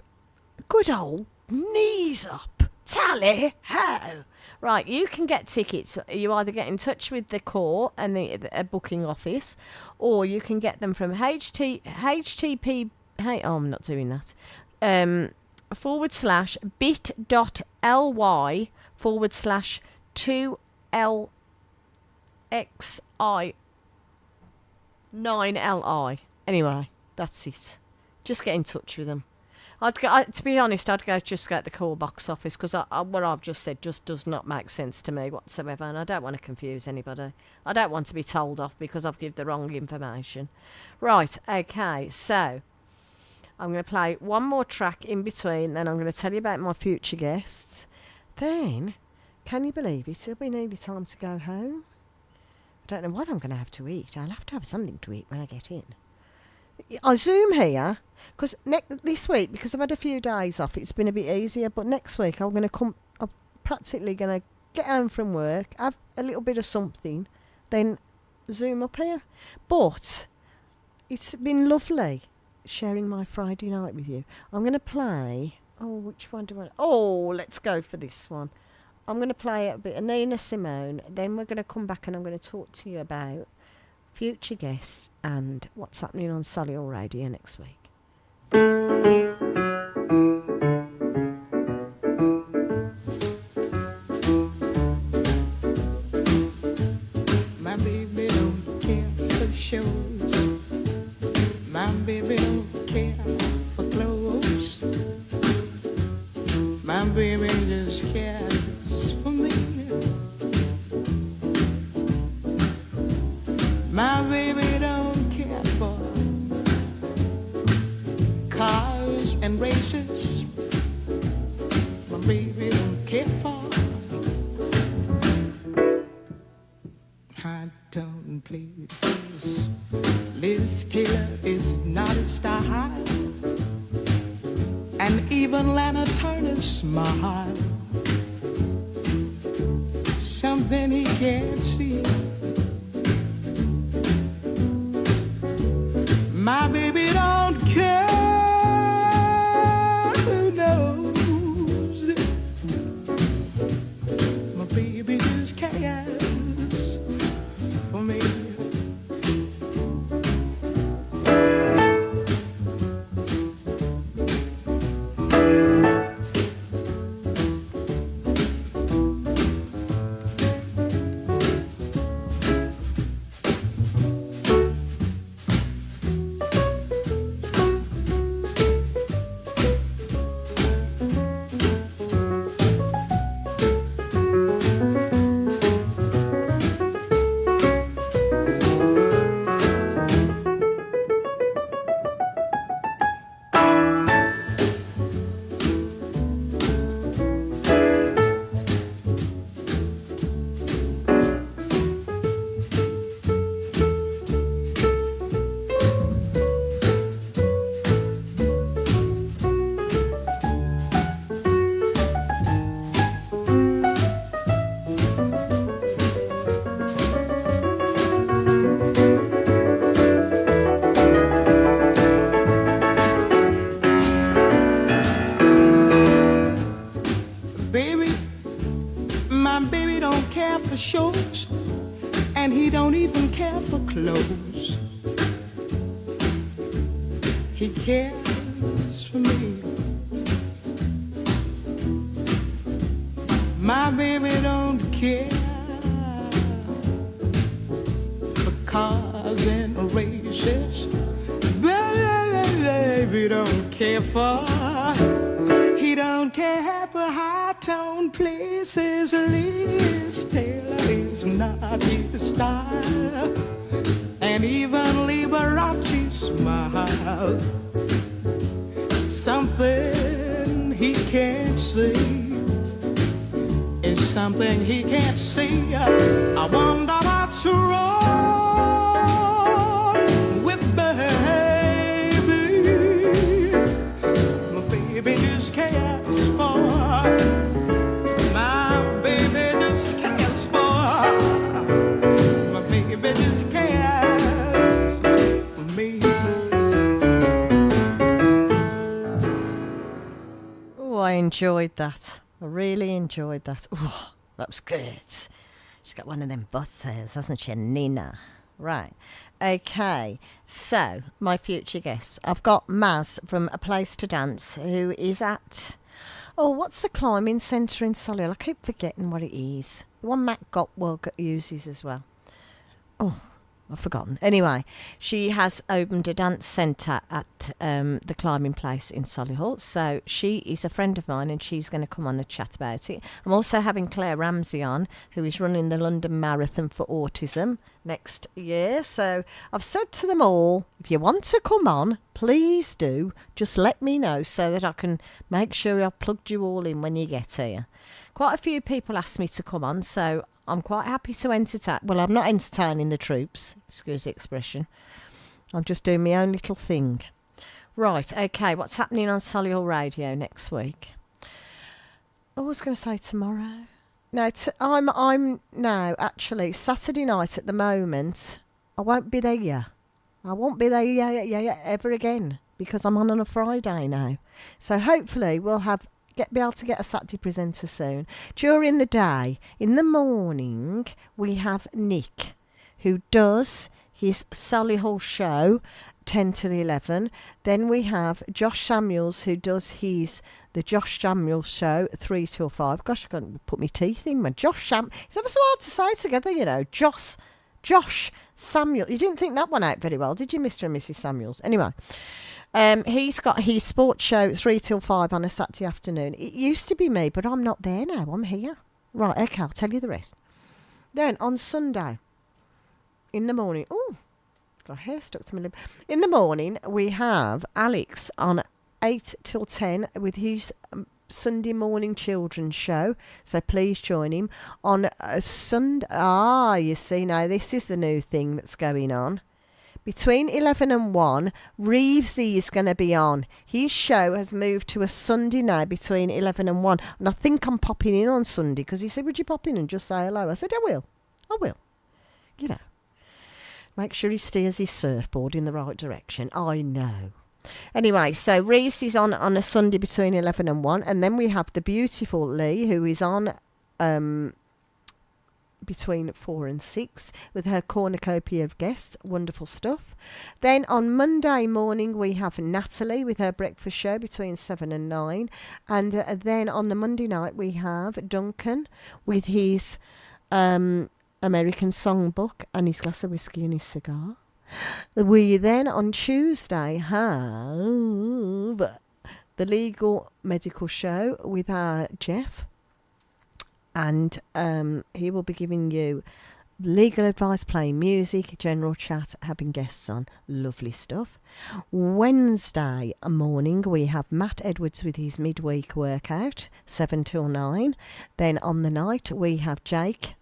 good old knees up. Tally-ho. Right, you can get tickets. You either get in touch with the Core and the booking office, or you can get them from HTTP. Hey, oh, I'm not doing that. bit.ly/2LXI9LI. Anyway, that's it. Just get in touch with them. To be honest, I'd just go to the Core box office because what I've just said just does not make sense to me whatsoever, and I don't want to confuse anybody. I don't want to be told off because I've given the wrong information. Right, okay, so I'm going to play one more track in between, then I'm going to tell you about my future guests. Then, can you believe it? It'll be nearly time to go home. I don't know what I'm going to have to eat. I'll have to have something to eat when I get in. I Zoom here because this week, because I've had a few days off, it's been a bit easier. But next week I'm practically going to get home from work, have a little bit of something, then Zoom up here. But it's been lovely sharing my Friday night with you. I'm going to play. Oh, which one do I? Oh, let's go for this one. I'm going to play a bit of Nina Simone. Then we're going to come back and I'm going to talk to you about future guests and what's happening on Solihull Radio next week. tone places. Liz Taylor is not a style, and even Lana Turner's smile. Something he can't see. My baby don't care who knows it. My baby just cares for me. Shows, and he don't even care for clothes. He cares for me. My baby don't care for cars and races. Baby don't care for. He don't care for high-tone places. Liz Taylor is not his style, and even Liberace smile. Something he can't see is something he can't see. I wonder what's wrong with baby. My baby just cares for. My baby just cares for. My baby just cares for me. Oh, I enjoyed that. I really enjoyed that. Oh, that was good. She's got one of them butters, hasn't she, Nina? Right. Okay. So, my future guests. I've got Maz from A Place to Dance, who is at... Oh, what's the climbing centre in Solihull? I keep forgetting what it is. The one Matt Gotwell uses as well. Oh, I've forgotten. Anyway, she has opened a dance centre at the climbing place in Solihull. So she is a friend of mine and she's going to come on and chat about it. I'm also having Claire Ramsey on, who is running the London Marathon for Autism next year. So I've said to them all, if you want to come on, please do. Just let me know so that I can make sure I've plugged you all in when you get here. Quite a few people asked me to come on, so I'm quite happy to entertain. Well, I'm not entertaining the troops, excuse the expression. I'm just doing my own little thing. Right, okay, what's happening on Solihull Radio next week? I was going to say tomorrow. No, I'm no, actually, Saturday night at the moment, I won't be there. I won't be there ever again because I'm on a Friday now. So hopefully we'll be able to get a Saturday presenter soon. During the day, in the morning, we have Nick, who does his Solihull show, 10 till 11. Then we have Josh Samuels, who does the Josh Samuels show, 3 till 5. Gosh, I can't put my teeth in. It's ever so hard to say together, you know. Josh Samuel. You didn't think that one out very well, did you, Mr. and Mrs. Samuels? Anyway. He's got his sports show 3 till 5 on a Saturday afternoon. It used to be me, but I'm not there now. I'm here. Right, okay, I'll tell you the rest. Then on Sunday, in the morning, got hair stuck to my lip. In the morning, we have Alex on 8 till 10 with his Sunday morning children's show, so please join him on a Sunday. You see, now this is the new thing that's going on. Between 11 and 1, Reevesy is going to be on. His show has moved to a Sunday now between 11 and 1. And I think I'm popping in on Sunday because he said, would you pop in and just say hello? I said, I will. You know, make sure he steers his surfboard in the right direction. I know. Anyway, so Reeves is on a Sunday between 11 and 1. And then we have the beautiful Lee, who is on between 4 and 6 with her cornucopia of guests. Wonderful stuff. Then on Monday morning we have Natalie with her breakfast show between 7 and 9. And then on the Monday night we have Duncan with his American songbook and his glass of whiskey and his cigar. We then on Tuesday have the legal medical show with our Jeff. And he will be giving you legal advice, playing music, general chat, having guests on. Lovely stuff. Wednesday morning, we have Matt Edwards with his midweek workout, 7 till 9. Then on the night, we have Jake,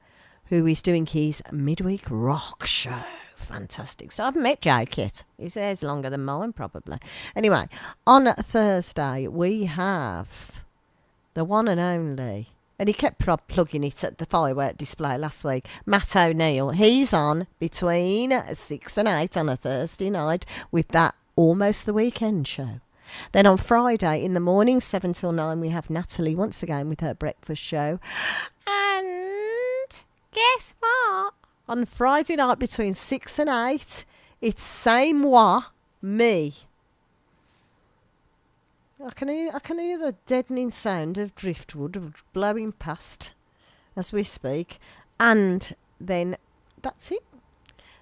who is doing his midweek rock show. Fantastic. So I haven't met Jake yet. His hair's longer than mine, probably. Anyway, on Thursday, we have the one and only... And he kept plugging it at the firework display last week. Matt O'Neill. He's on between 6 and 8 on a Thursday night with that Almost the Weekend show. Then on Friday in the morning, 7 till 9, we have Natalie once again with her breakfast show. And guess what? On Friday night between 6 and 8, it's c'est moi, me. I can hear the deadening sound of driftwood blowing past as we speak. And then that's it.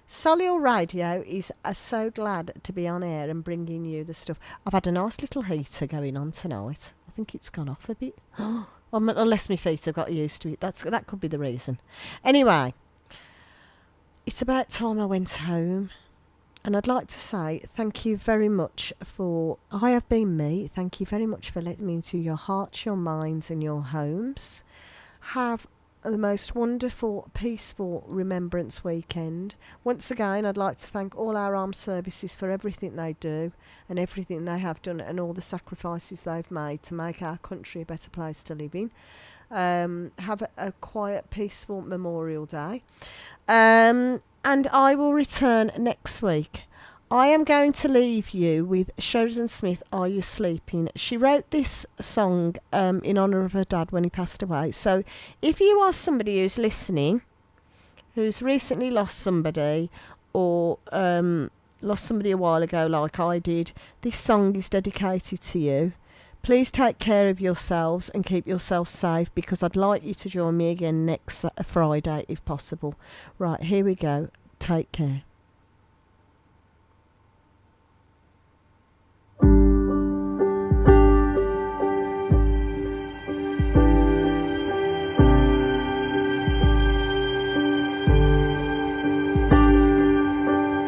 Solihull Radio is so glad to be on air and bringing you the stuff. I've had a nice little heater going on tonight. I think it's gone off a bit. Unless my feet have got used to it. That could be the reason. Anyway, it's about time I went home. And I'd like to say thank you very much for... I have been me. Thank you very much for letting me into your hearts, your minds and your homes. Have the most wonderful, peaceful Remembrance Weekend. Once again, I'd like to thank all our armed services for everything they do and everything they have done and all the sacrifices they've made to make our country a better place to live in. Have a quiet, peaceful Memorial Day. And I will return next week. I am going to leave you with Sheridan Smith, Are You Sleeping? She wrote this song in honour of her dad when he passed away. So if you are somebody who's listening, who's recently lost somebody or lost somebody a while ago like I did, this song is dedicated to you. Please take care of yourselves and keep yourselves safe because I'd like you to join me again next Friday if possible. Right, here we go. Take care.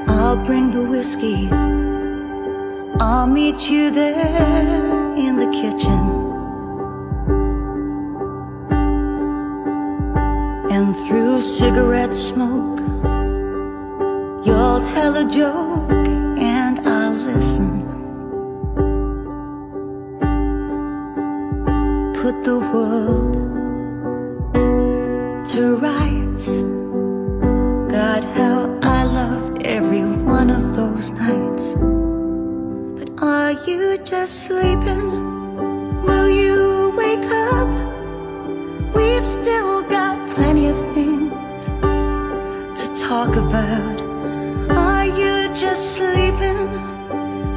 I'll bring the whiskey. I'll meet you there in the kitchen. And through cigarette smoke, you'll tell a joke and I'll listen. Put the world to rights. God, how I loved every one of those nights. But are you just sleeping? Will you wake up? We've still got plenty of things to talk about. Are you just sleeping?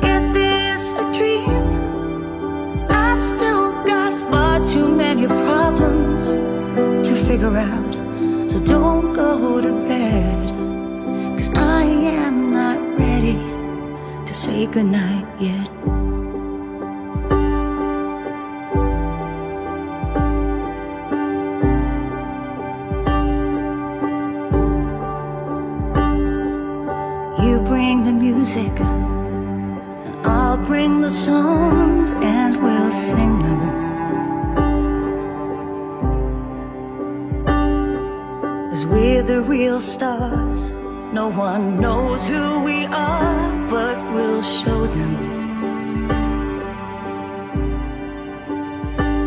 Is this a dream? I've still got far too many problems to figure out. So don't go to bed, 'cause I am not ready to say goodnight yet. You bring the music and I'll bring the songs and we'll sing them. 'cause we're the real stars. No one knows who we are, but we'll show them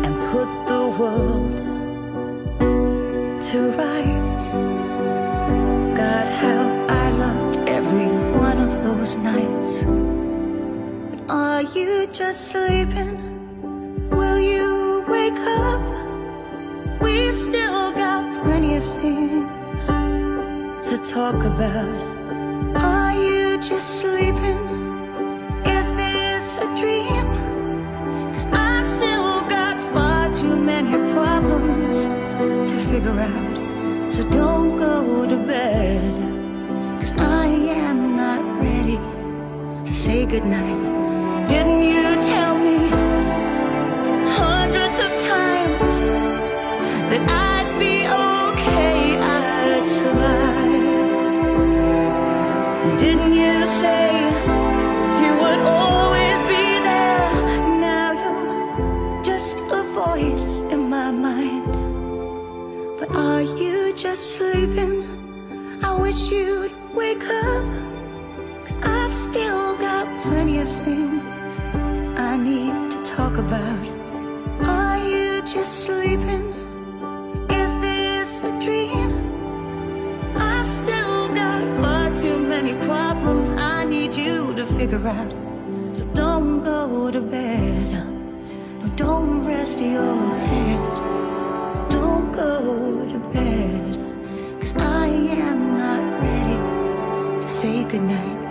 and put the world to rights. God, how I loved every one of those nights. But are you just sleeping? Will you wake up? We've still got plenty of things to talk about. Are you just sleeping? Is this a dream? 'Cause I've still got far too many problems to figure out. So don't go to bed, 'cause I am not ready to say goodnight. Didn't you tell me hundreds of times that I'd be okay, I'd survive? And didn't you say you would always be there? Now you're just a voice in my mind. But are you just sleeping? I wish you'd wake up, 'cause I've still got plenty of things I need to talk about. Are you just sleeping? Is this a dream? I've still got far too many problems I need you to figure out. So don't go to bed. No, don't rest your head. Don't go to bed, 'cause I am not ready to say goodnight.